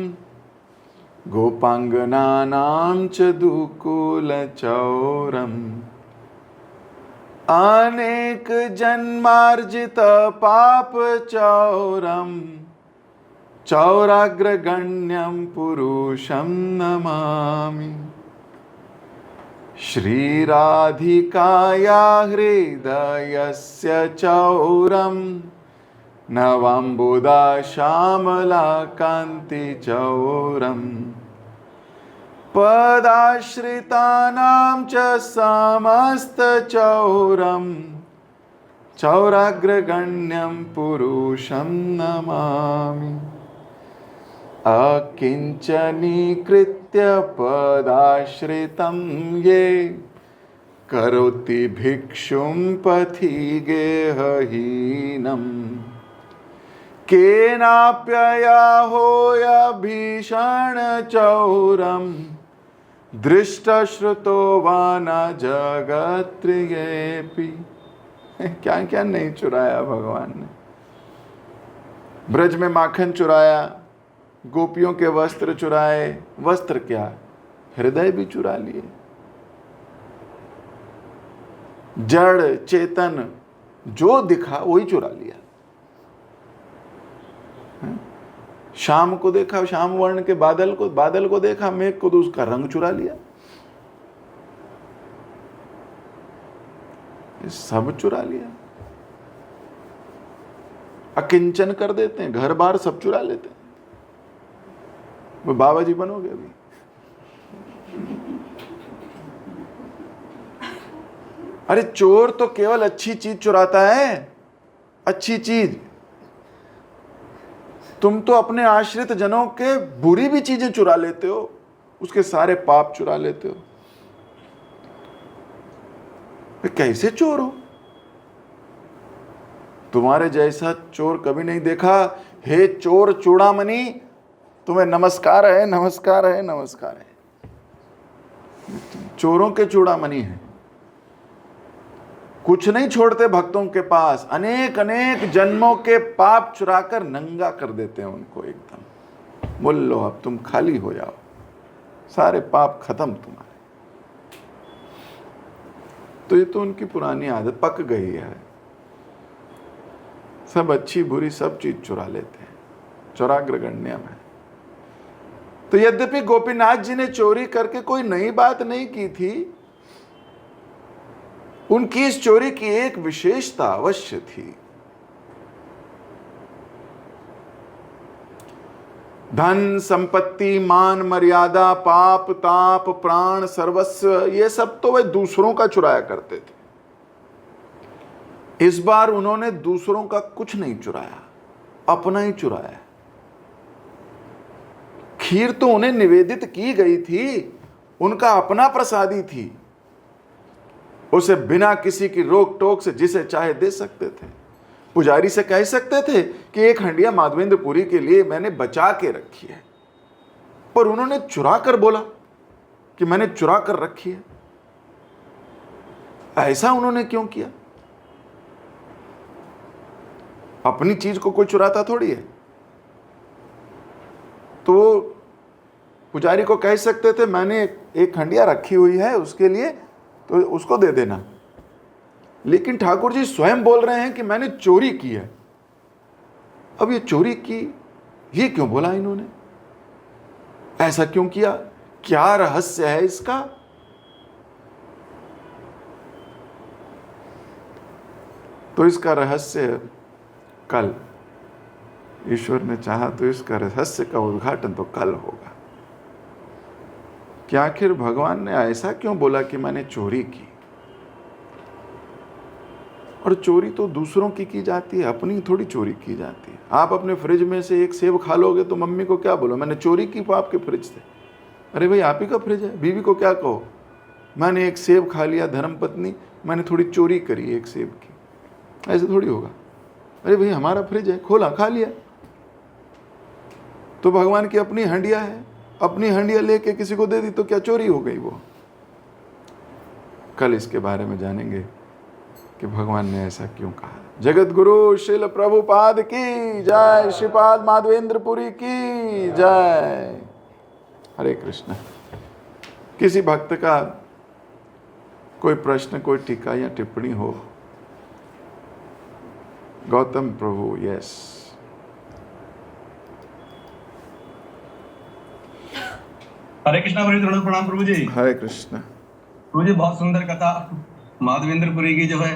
गोपांगनानां च दुकूल चौरम अनेक जन्मार्जित पाप चौरम चौराग्रगण्यं पुरुषं नमामि। श्रीराधिकाया हृदयस्य चौरं नवाम्बुदा श्यामला कान्ति चौरं पदाश्रितानां च समस्त चौरं चौराग्रगण्यं पुरुषं नमामि। अकिंचनीकृत्य पदाश्रितं ये करोति भिक्षुं पथि गेहहीनं केनाप्ययाहोय भीषण चौरं दृष्टश्रुतो वा न जगत्त्रयेऽपि। क्या क्या नहीं चुराया भगवान ने। ब्रज में माखन चुराया, गोपियों के वस्त्र चुराए, वस्त्र क्या हृदय भी चुरा लिए। जड़ चेतन जो दिखा वही चुरा लिया। शाम को देखा, शाम वर्ण के बादल को देखा, मेघ को, तो उसका रंग चुरा लिया। सब चुरा लिया। अकिंचन कर देते हैं, घर बार सब चुरा लेते हैं। वो बाबा जी बनोगे अभी। अरे चोर तो केवल अच्छी चीज चुराता है, अच्छी चीज। तुम तो अपने आश्रित जनों के बुरी भी चीजें चुरा लेते हो, उसके सारे पाप चुरा लेते हो। कैसे चोर हो? तुम्हारे जैसा चोर कभी नहीं देखा। हे चोर चूड़ामणि, तुम्हें नमस्कार है, नमस्कार है, नमस्कार है। चोरों के चूड़ामणि हैं, कुछ नहीं छोड़ते भक्तों के पास। अनेक अनेक जन्मों के पाप चुराकर नंगा कर देते हैं उनको एकदम। बोल लो अब तुम खाली हो जाओ, सारे पाप खत्म तुम्हारे। तो ये तो उनकी पुरानी आदत पक गई है। सब अच्छी बुरी सब चीज चुरा लेते हैं, चौराग्रगण्य में। तो यद्यपि गोपीनाथ जी ने चोरी करके कोई नई बात नहीं की थी, उनकी इस चोरी की एक विशेषता अवश्य थी। धन, संपत्ति, मान, मर्यादा, पाप, ताप, प्राण, सर्वस्व, ये सब तो वे दूसरों का चुराया करते थे। इस बार उन्होंने दूसरों का कुछ नहीं चुराया, अपना ही चुराया। खीर तो उन्हें निवेदित की गई थी, उनका अपना प्रसादी थी। उसे बिना किसी की रोक टोक से जिसे चाहे दे सकते थे। पुजारी से कह सकते थे कि एक हंडिया माधवेंद्रपुरी के लिए मैंने बचा के रखी है, पर उन्होंने चुरा कर बोला कि मैंने चुरा कर रखी है। ऐसा उन्होंने क्यों किया? अपनी चीज को कोई चुराता थोड़ी है। तो पुजारी को कह सकते थे मैंने एक हंडिया रखी हुई है उसके लिए, तो उसको दे देना। लेकिन ठाकुर जी स्वयं बोल रहे हैं कि मैंने चोरी की है। अब ये चोरी की, ये क्यों बोला इन्होंने? ऐसा क्यों किया? क्या रहस्य है इसका? तो इसका रहस्य कल, ईश्वर ने चाहा तो इसका रहस्य का उद्घाटन तो कल होगा कि आखिर भगवान ने ऐसा क्यों बोला कि मैंने चोरी की। और चोरी तो दूसरों की जाती है, अपनी थोड़ी चोरी की जाती है। आप अपने फ्रिज में से एक सेब खा लोगे तो मम्मी को क्या बोलो, मैंने चोरी की आपके फ्रिज से। अरे भाई आप ही का फ्रिज है। बीवी को क्या कहो, मैंने एक सेब खा लिया धर्मपत्नी, मैंने थोड़ी चोरी करी एक सेब की। ऐसे थोड़ी होगा। अरे भाई हमारा फ्रिज है, खोला खा लिया। तो भगवान की अपनी हंडिया है, अपनी हंडिया लेके किसी को दे दी तो क्या चोरी हो गई वो? कल इसके बारे में जानेंगे कि भगवान ने ऐसा क्यों कहा। जगत गुरु श्रील प्रभुपाद की जय, श्रीपाद माधवेंद्रपुरी की जय। हरे कृष्ण। किसी भक्त का कोई प्रश्न, कोई टीका या टिप्पणी हो? गौतम प्रभु, यस। हरे कृष्णा प्रणाम प्रभु जी। हरे कृष्ण। प्रभु जी बहुत सुंदर कथा माधवेंद्रपुरी की जो है,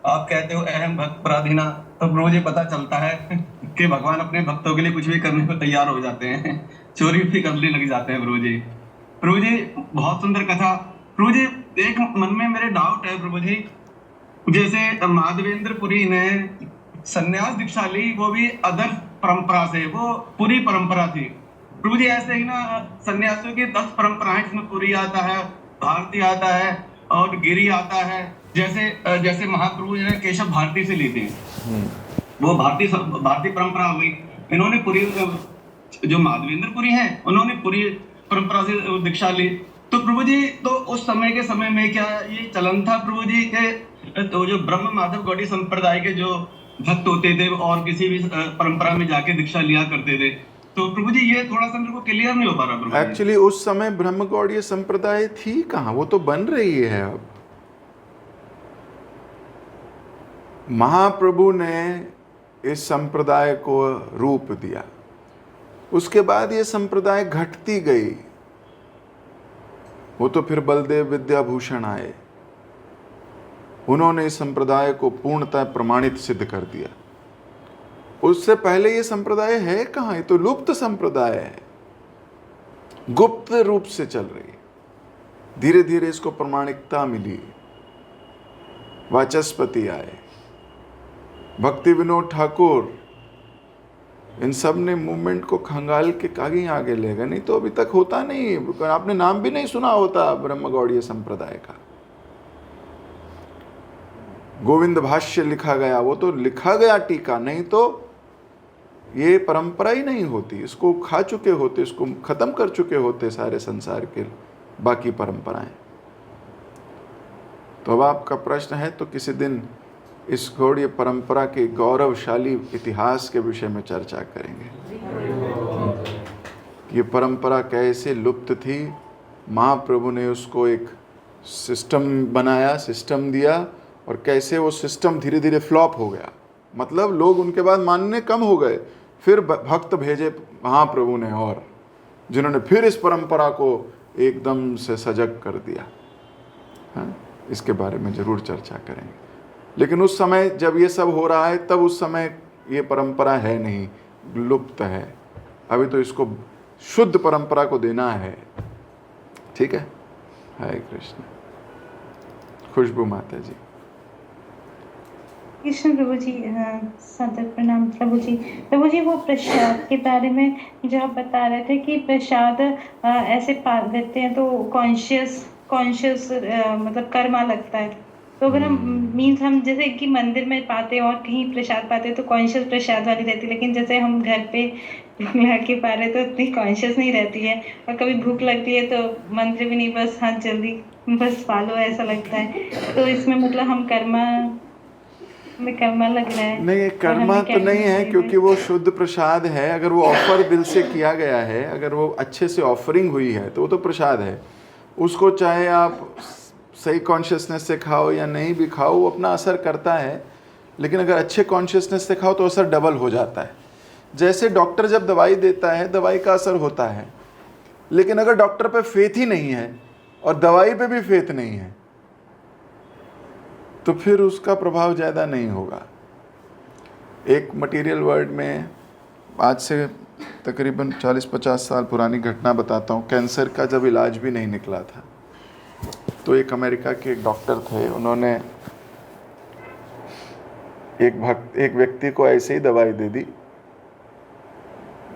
आप कहते हो अहम भक्त पराधीना, तो प्रभु जी पता चलता है कि भगवान अपने भक्तों के लिए कुछ भी करने को तैयार हो जाते हैं, चोरी भी करने लग जाते हैं। प्रभु जी बहुत सुंदर कथा। प्रभु जी एक मन में मेरे डाउट है प्रभु जी, जैसे माधवेंद्रपुरी ने संन्यास दीक्षा ली, वो भी अदर्श परंपरा से, वो पूरी परंपरा थी। प्रभु जी ऐसे ही ना सन्यासियों की 10 परंपराएं, जिसमें पुरी आता है, भारती आता है और गिरी आता है। जैसे महाप्रभु जी ने केशव भारती से ली थी, वो भारती परंपरा हो गई। इन्होंने पूरी, जो माधवेंद्रपुरी है उन्होंने पूरी परंपरा से दीक्षा ली। तो प्रभु जी तो उस समय में क्या ये चलन था प्रभु जी के, तो जो ब्रह्म माधव गौड़ी संप्रदाय के जो भक्त होते थे और किसी भी परंपरा में जाके दीक्षा लिया करते थे, तो प्रभु जी ये थोड़ा सा मेरे को क्लियर नहीं हो पा रहा। एक्चुअली उस समय ब्रह्म गौड़ीय संप्रदाय थी कहाँ, वो तो बन रही है अब। महाप्रभु ने इस संप्रदाय को रूप दिया। उसके बाद ये संप्रदाय घटती गई। वो तो फिर बलदेव विद्याभूषण आए, उन्होंने इस संप्रदाय को पूर्णतः प्रमाणित सिद्ध कर दिया। उससे पहले ये संप्रदाय है कहाँ? ये तो लुप्त संप्रदाय है, गुप्त रूप से चल रही है। धीरे धीरे इसको प्रमाणिकता मिली। वाचस्पति आए, भक्ति विनोद ठाकुर, इन सब ने मूवमेंट को खंगाल के आगे आगे ले गए। नहीं तो अभी तक होता नहीं। आपने नाम भी नहीं सुना होता ब्रह्मगौड़ीय संप्रदाय का। गोविंद भाष्य लिखा गया, वो तो लिखा गया टीका, नहीं तो ये परंपरा ही नहीं होती। इसको खा चुके होते, इसको खत्म कर चुके होते सारे संसार के बाकी परंपराएं। तो अब आपका प्रश्न है तो किसी दिन इस गौड़ीय परंपरा के गौरवशाली इतिहास के विषय में चर्चा करेंगे। ये परंपरा कैसे लुप्त थी, महाप्रभु ने उसको एक सिस्टम बनाया, सिस्टम दिया, और कैसे वो सिस्टम धीरे धीरे फ्लॉप हो गया। मतलब लोग उनके बाद मानने कम हो गए। फिर भक्त भेजे महाप्रभु ने, और जिन्होंने फिर इस परंपरा को एकदम से सजग कर दिया। हाँ, इसके बारे में जरूर चर्चा करेंगे। लेकिन उस समय जब ये सब हो रहा है, तब उस समय ये परंपरा है नहीं, लुप्त है। अभी तो इसको शुद्ध परंपरा को देना है। ठीक है। हरे कृष्ण। खुशबू माता जी। कृष्ण प्रभु जी, सादर प्रणाम प्रभु जी। प्रभु जी, वो प्रसाद के बारे में जो आप बता रहे थे कि प्रसाद ऐसे पा देते हैं तो कॉन्शियस मतलब कर्मा लगता है। तो अगर हम मीन्स हम जैसे कि मंदिर में पाते हैं और कहीं प्रसाद पाते हैं तो कॉन्शियस प्रसाद वाली रहती है, लेकिन जैसे हम घर पे ला के पा रहे तो उतनी कॉन्शियस नहीं रहती है। और कभी भूख लगती है तो मंत्र भी नहीं, बस हाँ जल्दी बस पालो, ऐसा लगता है। तो इसमें मतलब हम कर्मा लग रहा है। नहीं, ये कर्मा तो नहीं है, क्योंकि वो शुद्ध प्रसाद है। अगर वो ऑफर दिल से किया गया है, अगर वो अच्छे से ऑफरिंग हुई है, तो वो तो प्रसाद है। उसको चाहे आप सही कॉन्शियसनेस से खाओ या नहीं भी खाओ, वो अपना असर करता है। लेकिन अगर अच्छे कॉन्शियसनेस से खाओ तो असर डबल हो जाता है। जैसे डॉक्टर जब दवाई देता है, दवाई का असर होता है। लेकिन अगर डॉक्टर पे फेथ ही नहीं है और दवाई पे भी फेथ नहीं है, तो फिर उसका प्रभाव ज़्यादा नहीं होगा। एक मटेरियल वर्ल्ड में आज से तकरीबन 40-50 साल पुरानी घटना बताता हूँ। कैंसर का जब इलाज भी नहीं निकला था, तो एक अमेरिका के एक डॉक्टर थे, उन्होंने एक व्यक्ति को ऐसे ही दवाई दे दी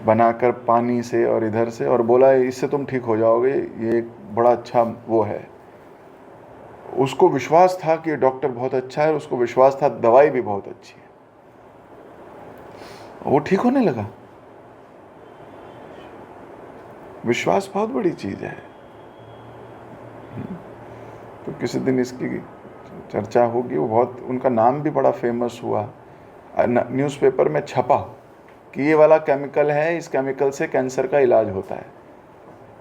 बनाकर पानी से और इधर से, और बोला इससे तुम ठीक हो जाओगे, ये एक बड़ा अच्छा वो है। उसको विश्वास था कि डॉक्टर बहुत अच्छा है, उसको विश्वास था दवाई भी बहुत अच्छी है। वो ठीक होने लगा। विश्वास बहुत बड़ी चीज है। तो किसी दिन इसकी चर्चा होगी। वो बहुत, उनका नाम भी बड़ा फेमस हुआ, न्यूज़पेपर में छपा कि ये वाला केमिकल है, इस केमिकल से कैंसर का इलाज होता है।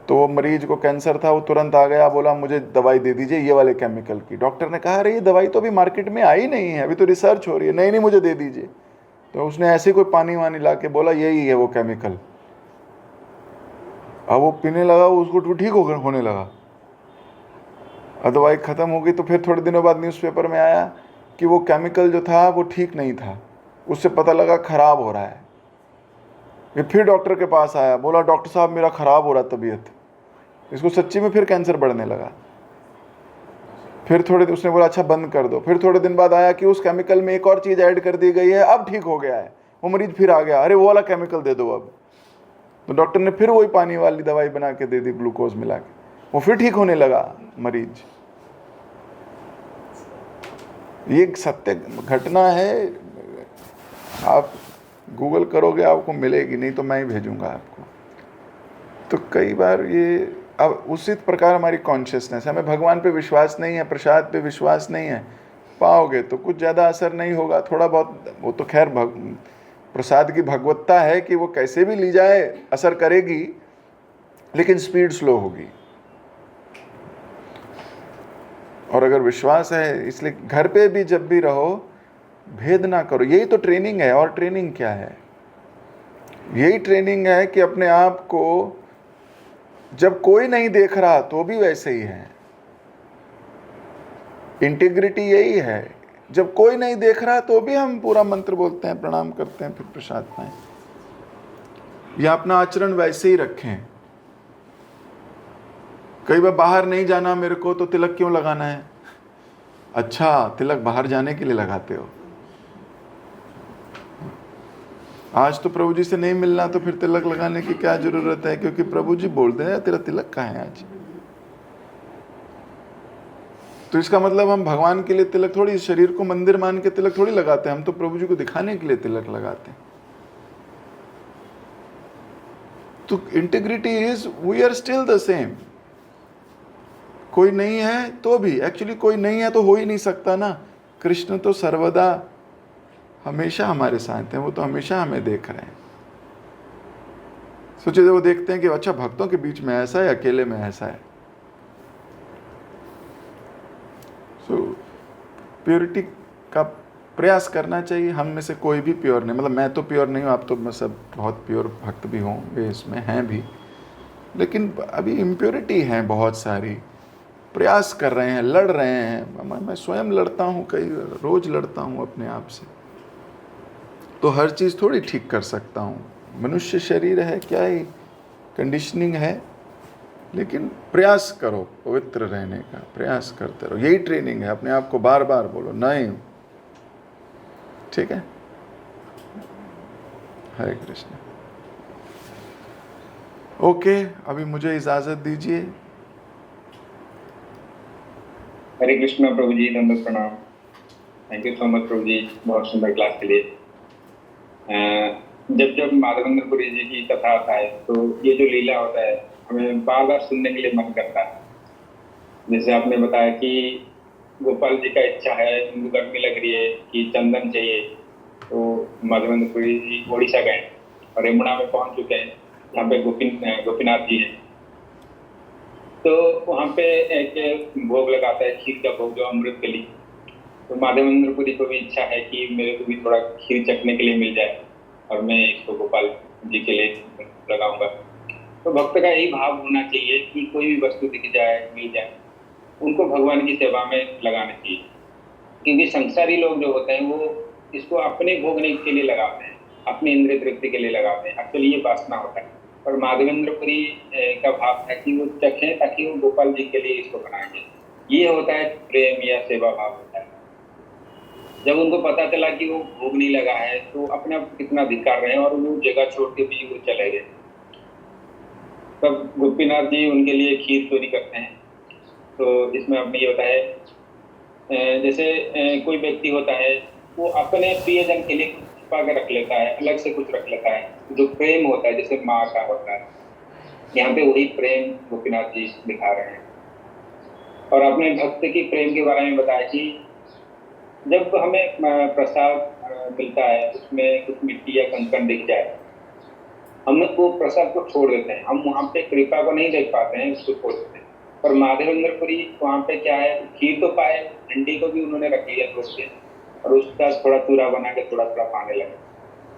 तो वो मरीज को कैंसर था, वो तुरंत आ गया, बोला मुझे दवाई दे दीजिए ये वाले केमिकल की। डॉक्टर ने कहा अरे ये दवाई तो अभी मार्केट में आई नहीं है, अभी तो रिसर्च हो रही है। नहीं मुझे दे दीजिए। तो उसने ऐसे कोई पानी वानी ला के बोला यही है वो केमिकल। अब वो पीने लगा, उसको तो ठीक होने लगा। अब दवाई ख़त्म हो गई। तो फिर थोड़े दिनों बाद न्यूज़पेपर में आया कि वो केमिकल जो था वो ठीक नहीं था, उससे पता लगा ख़राब हो रहा है। ये फिर डॉक्टर के पास आया, बोला डॉक्टर साहब मेरा ख़राब हो रहा तबीयत, इसको सच्ची में फिर कैंसर बढ़ने लगा। फिर उसने बोला अच्छा बंद कर दो। फिर थोड़े दिन बाद आया कि उस केमिकल में एक और चीज़ ऐड कर दी गई है, अब ठीक हो गया है। वो मरीज फिर आ गया, अरे वो वाला केमिकल दे दो अब। तो डॉक्टर ने फिर वही पानी वाली दवाई बना के दे दी, ग्लूकोज मिला के, वो फिर ठीक होने लगा मरीज। ये एक सत्य घटना है, आप गूगल करोगे आपको मिलेगी, नहीं तो मैं ही भेजूंगा आपको। तो कई बार ये अब उसी प्रकार हमारी कॉन्शियसनेस, हमें भगवान पे विश्वास नहीं है, प्रसाद पे विश्वास नहीं है, पाओगे तो कुछ ज़्यादा असर नहीं होगा, थोड़ा बहुत। वो तो खैर प्रसाद की भगवत्ता है कि वो कैसे भी ली जाए असर करेगी, लेकिन स्पीड स्लो होगी। और अगर विश्वास है, इसलिए घर पे भी जब भी रहो भेद ना करो। यही तो ट्रेनिंग है। और ट्रेनिंग क्या है? यही ट्रेनिंग है कि अपने आप को जब कोई नहीं देख रहा तो भी वैसे ही है। इंटीग्रिटी यही है, जब कोई नहीं देख रहा तो भी हम पूरा मंत्र बोलते हैं, प्रणाम करते हैं, फिर प्रसाद पाएं। या अपना आचरण वैसे ही रखें। कई बार बाहर नहीं जाना मेरे को तो तिलक क्यों लगाना है? अच्छा, तिलक बाहर जाने के लिए लगाते हो। आज तो प्रभु जी से नहीं मिलना तो फिर तिलक लगाने की क्या जरूरत है? क्योंकि प्रभु जी बोलते हैं तेरा तिलक कहाँ है आज। तो इसका मतलब हम भगवान के लिए तिलक थोड़ी, शरीर को मंदिर मान के तिलक थोड़ी लगाते हैं। हम तो प्रभु जी को दिखाने के लिए तिलक लगाते हैं। तो integrity is we are still the same. कोई नहीं है तो भी, एक्चुअली कोई नहीं है तो हो ही नहीं सकता ना। कृष्ण तो सर्वदा हमेशा हमारे साथ हैं, वो तो हमेशा हमें देख रहे हैं। सोचिए, वो देखते हैं कि अच्छा भक्तों के बीच में ऐसा है, अकेले में ऐसा है। सो प्योरिटी का प्रयास करना चाहिए। हम में से कोई भी प्योर नहीं, मतलब मैं तो प्योर नहीं हूँ, आप तो मैं सब बहुत प्योर भक्त भी होंगे, इसमें हैं भी, लेकिन अभी इम्प्योरिटी है बहुत सारी। प्रयास कर रहे हैं, लड़ रहे हैं। मैं स्वयं लड़ता हूँ, कई रोज लड़ता हूँ अपने आप से। तो हर चीज़ थोड़ी ठीक कर सकता हूँ। मनुष्य शरीर है, क्या ही कंडीशनिंग है, लेकिन प्रयास करो पवित्र रहने का, प्रयास करते रहो। यही ट्रेनिंग है। अपने आप को बार बार बोलो नहीं। ठीक है? हरे कृष्ण। ओके, अभी मुझे इजाजत दीजिए। हरे कृष्ण प्रभु जी, दंडवत प्रणाम। थैंक यू सो मच प्रभु जी, बहुत सुंदर क्लास के लिए। जब जब माधवेंद्रपुरी जी की कथा आता है तो ये जो लीला होता है हमें बार बार सुनने के लिए मन करता है। जैसे आपने बताया कि गोपाल जी का इच्छा है, उनको गर्मी लग रही है कि चंदन चाहिए, तो माधवेंद्रपुरी जी उड़ीसा गए और यमुना में पहुंच चुके हैं, यहाँ पे गोपीनाथ जी हैं। तो वहाँ पे एक भोग लगाता है, खीर का भोग, जो अमृत के लिए। तो माधवेंद्रपुरी को भी इच्छा है कि मेरे को भी थोड़ा खीर चखने के लिए मिल जाए और मैं इसको गोपाल जी के लिए लगाऊंगा। तो भक्त का यही भाव होना चाहिए कि कोई भी वस्तु दिख जाए, मिल जाए, उनको भगवान की सेवा में लगाना चाहिए। क्योंकि संसारी लोग जो होते हैं वो इसको अपने भोगने के लिए लगाते हैं, अपने इंद्रिय तृप्ति के लिए लगाते हैं। एक्चुअली ये वासना होता है। और माधवेंद्रपुरी का भाव है कि वो चखें ताकि वो गोपाल जी के लिए इसको बनाएंगे। ये होता है प्रेम या सेवा भाव होता है। जब उनको पता चला कि वो भोग नहीं लगा है तो अपने आप कितना धिक्कार रहे हैं और वो जगह छोड़ के भी वो चले गए। तब गोपीनाथ जी उनके लिए खीर चोरी करते हैं। तो इसमें आपने ये बताया, जैसे कोई व्यक्ति होता है वो अपने प्रियजन के लिए कुछ छिपा के रख लेता है, अलग से कुछ रख लेता है, जो प्रेम होता है, जैसे माँ का होता है। यहाँ पे वही प्रेम गोपीनाथ जी दिखा रहे हैं। और अपने भक्त की प्रेम के बारे में बताया कि जब हमें प्रसाद मिलता है उसमें कुछ मिट्टी या कंकड़ दिख जाए, हम वो प्रसाद को छोड़ देते हैं। हम वहाँ पे कृपा को नहीं देख पाते हैं, उसको छोड़ देते हैं। पर माधवेंद्रपुरी वहाँ पे क्या है, खीर तो पाए, हंडी को भी उन्होंने रख लिया रोज से, और उसका थोड़ा चूरा बना के थोड़ा थोड़ा पाने लगे।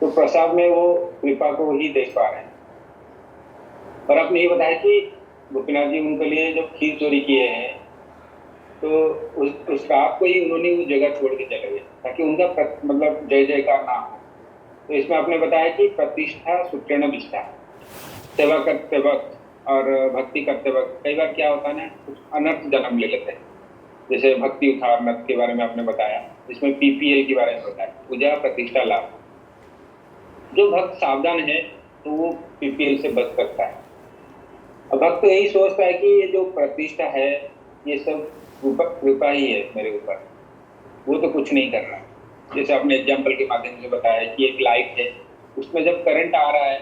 तो प्रसाद में वो कृपा को ही देख पा रहे हैं। और आपने ये बताया कि गोपीनाथ जी उनके लिए जो खीर चोरी किए हैं, तो उस रात को ही उन्होंने वो जगह छोड़ के चले गए ताकि उनका मतलब जय जयकार ना हो। तो इसमें आपने बताया कि प्रतिष्ठा सुप्रेण विष्ठा, सेवा करते वक्त और भक्ति करते वक्त कई बार क्या होता है ना, कुछ अनर्थ जन्म ले लेते हैं। जैसे भक्ति उद्धारनर्थ के बारे में आपने बताया, इसमें PPL के बारे में बताया, पूजा प्रतिष्ठा लाभ। जो भक्त सावधान है तो वो PPL से बच सकता है। अब भक्त यही सोचता है कि ये जो प्रतिष्ठा है ये सब कृपा ही है मेरे ऊपर, वो तो कुछ नहीं कर रहा। जैसे आपने एग्जाम्पल के माध्यम से बताया कि एक लाइट है, उसमें जब करंट आ रहा है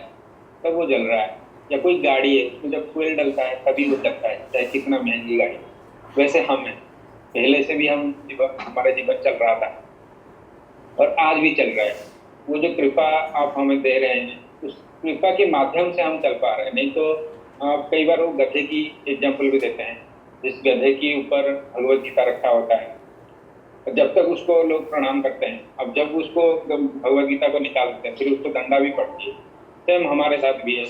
तब वो जल रहा है, या कोई गाड़ी है उसमें जब फ्यूल डलता है तभी वो चलता है, चाहे कितना महंगी गाड़ी। वैसे हम हैं, पहले से भी हमारा जीवन चल रहा था और आज भी चल रहा है। वो जो कृपा आप हमें दे रहे हैं, उस कृपा के माध्यम से हम चल पा रहे हैं। नहीं तो कई बार वो गधे की एग्जाम्पल भी देते हैं, जिस गधे के ऊपर भगवत गीता रखा होता है जब तक उसको लोग प्रणाम करते हैं, अब जब उसको भगवद गीता को निकालते हैं फिर उसको दंडा भी पड़ती है। सेम हमारे साथ भी है,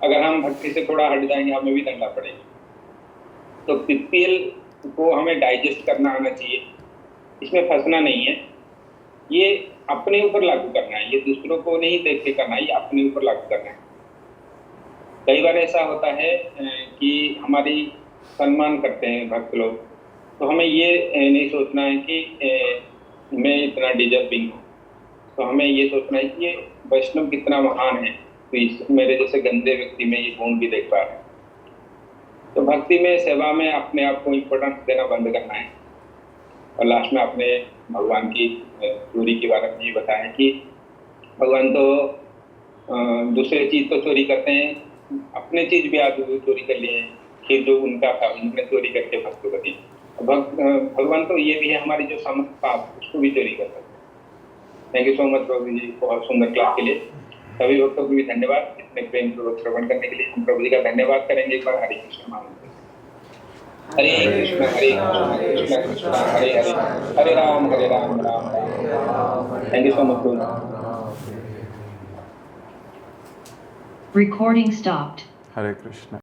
अगर हम भक्ति से थोड़ा हट जाएंगे हमें भी दंडा पड़ेगा। तो पीपीएल को हमें डाइजेस्ट करना आना चाहिए, इसमें फंसना नहीं है, ये अपने ऊपर लागू करना है, ये दूसरों को नहीं देख के करना है, ये अपने ऊपर लागू करना है। कई बार ऐसा होता है कि हमारी सम्मान करते हैं भक्त लोग, तो हमें ये नहीं सोचना है कि मैं इतना डिजर्विंग हूँ, तो हमें ये सोचना है कि ये वैष्णव कितना महान है, तो इस मेरे जैसे गंदे व्यक्ति में ये गुण भी देख पा रहे हैं। तो भक्ति में, सेवा में अपने आप को इम्पोर्टेंस देना बंद करना है। और लास्ट में अपने भगवान की चोरी के बारे में ये बताया कि भगवान तो दूसरे चीज तो चोरी करते हैं, अपने चीज भी आप चोरी कर लिए, खीर जो उनका था उन्होंने चोरी करके भक्तों को दी। भगवान तो ये भी है, हमारी जो समस्त पाप उसको भी चोरी कर सकते हैं। थैंक यू सो मच प्रभु जी, बहुत सुंदर क्लास के लिए। सभी भक्तों को भी धन्यवाद इतने प्रेम पूर्वक श्रवण करने के लिए। हम प्रभु जी का धन्यवाद करेंगे एक बार। हरे कृष्ण महामंत्र। Hare Krishna Krishna Krishna Hare Hare, Hare Ram Ram Ram. Thank you so much प्रभु। Recording stopped. हरे कृष्ण।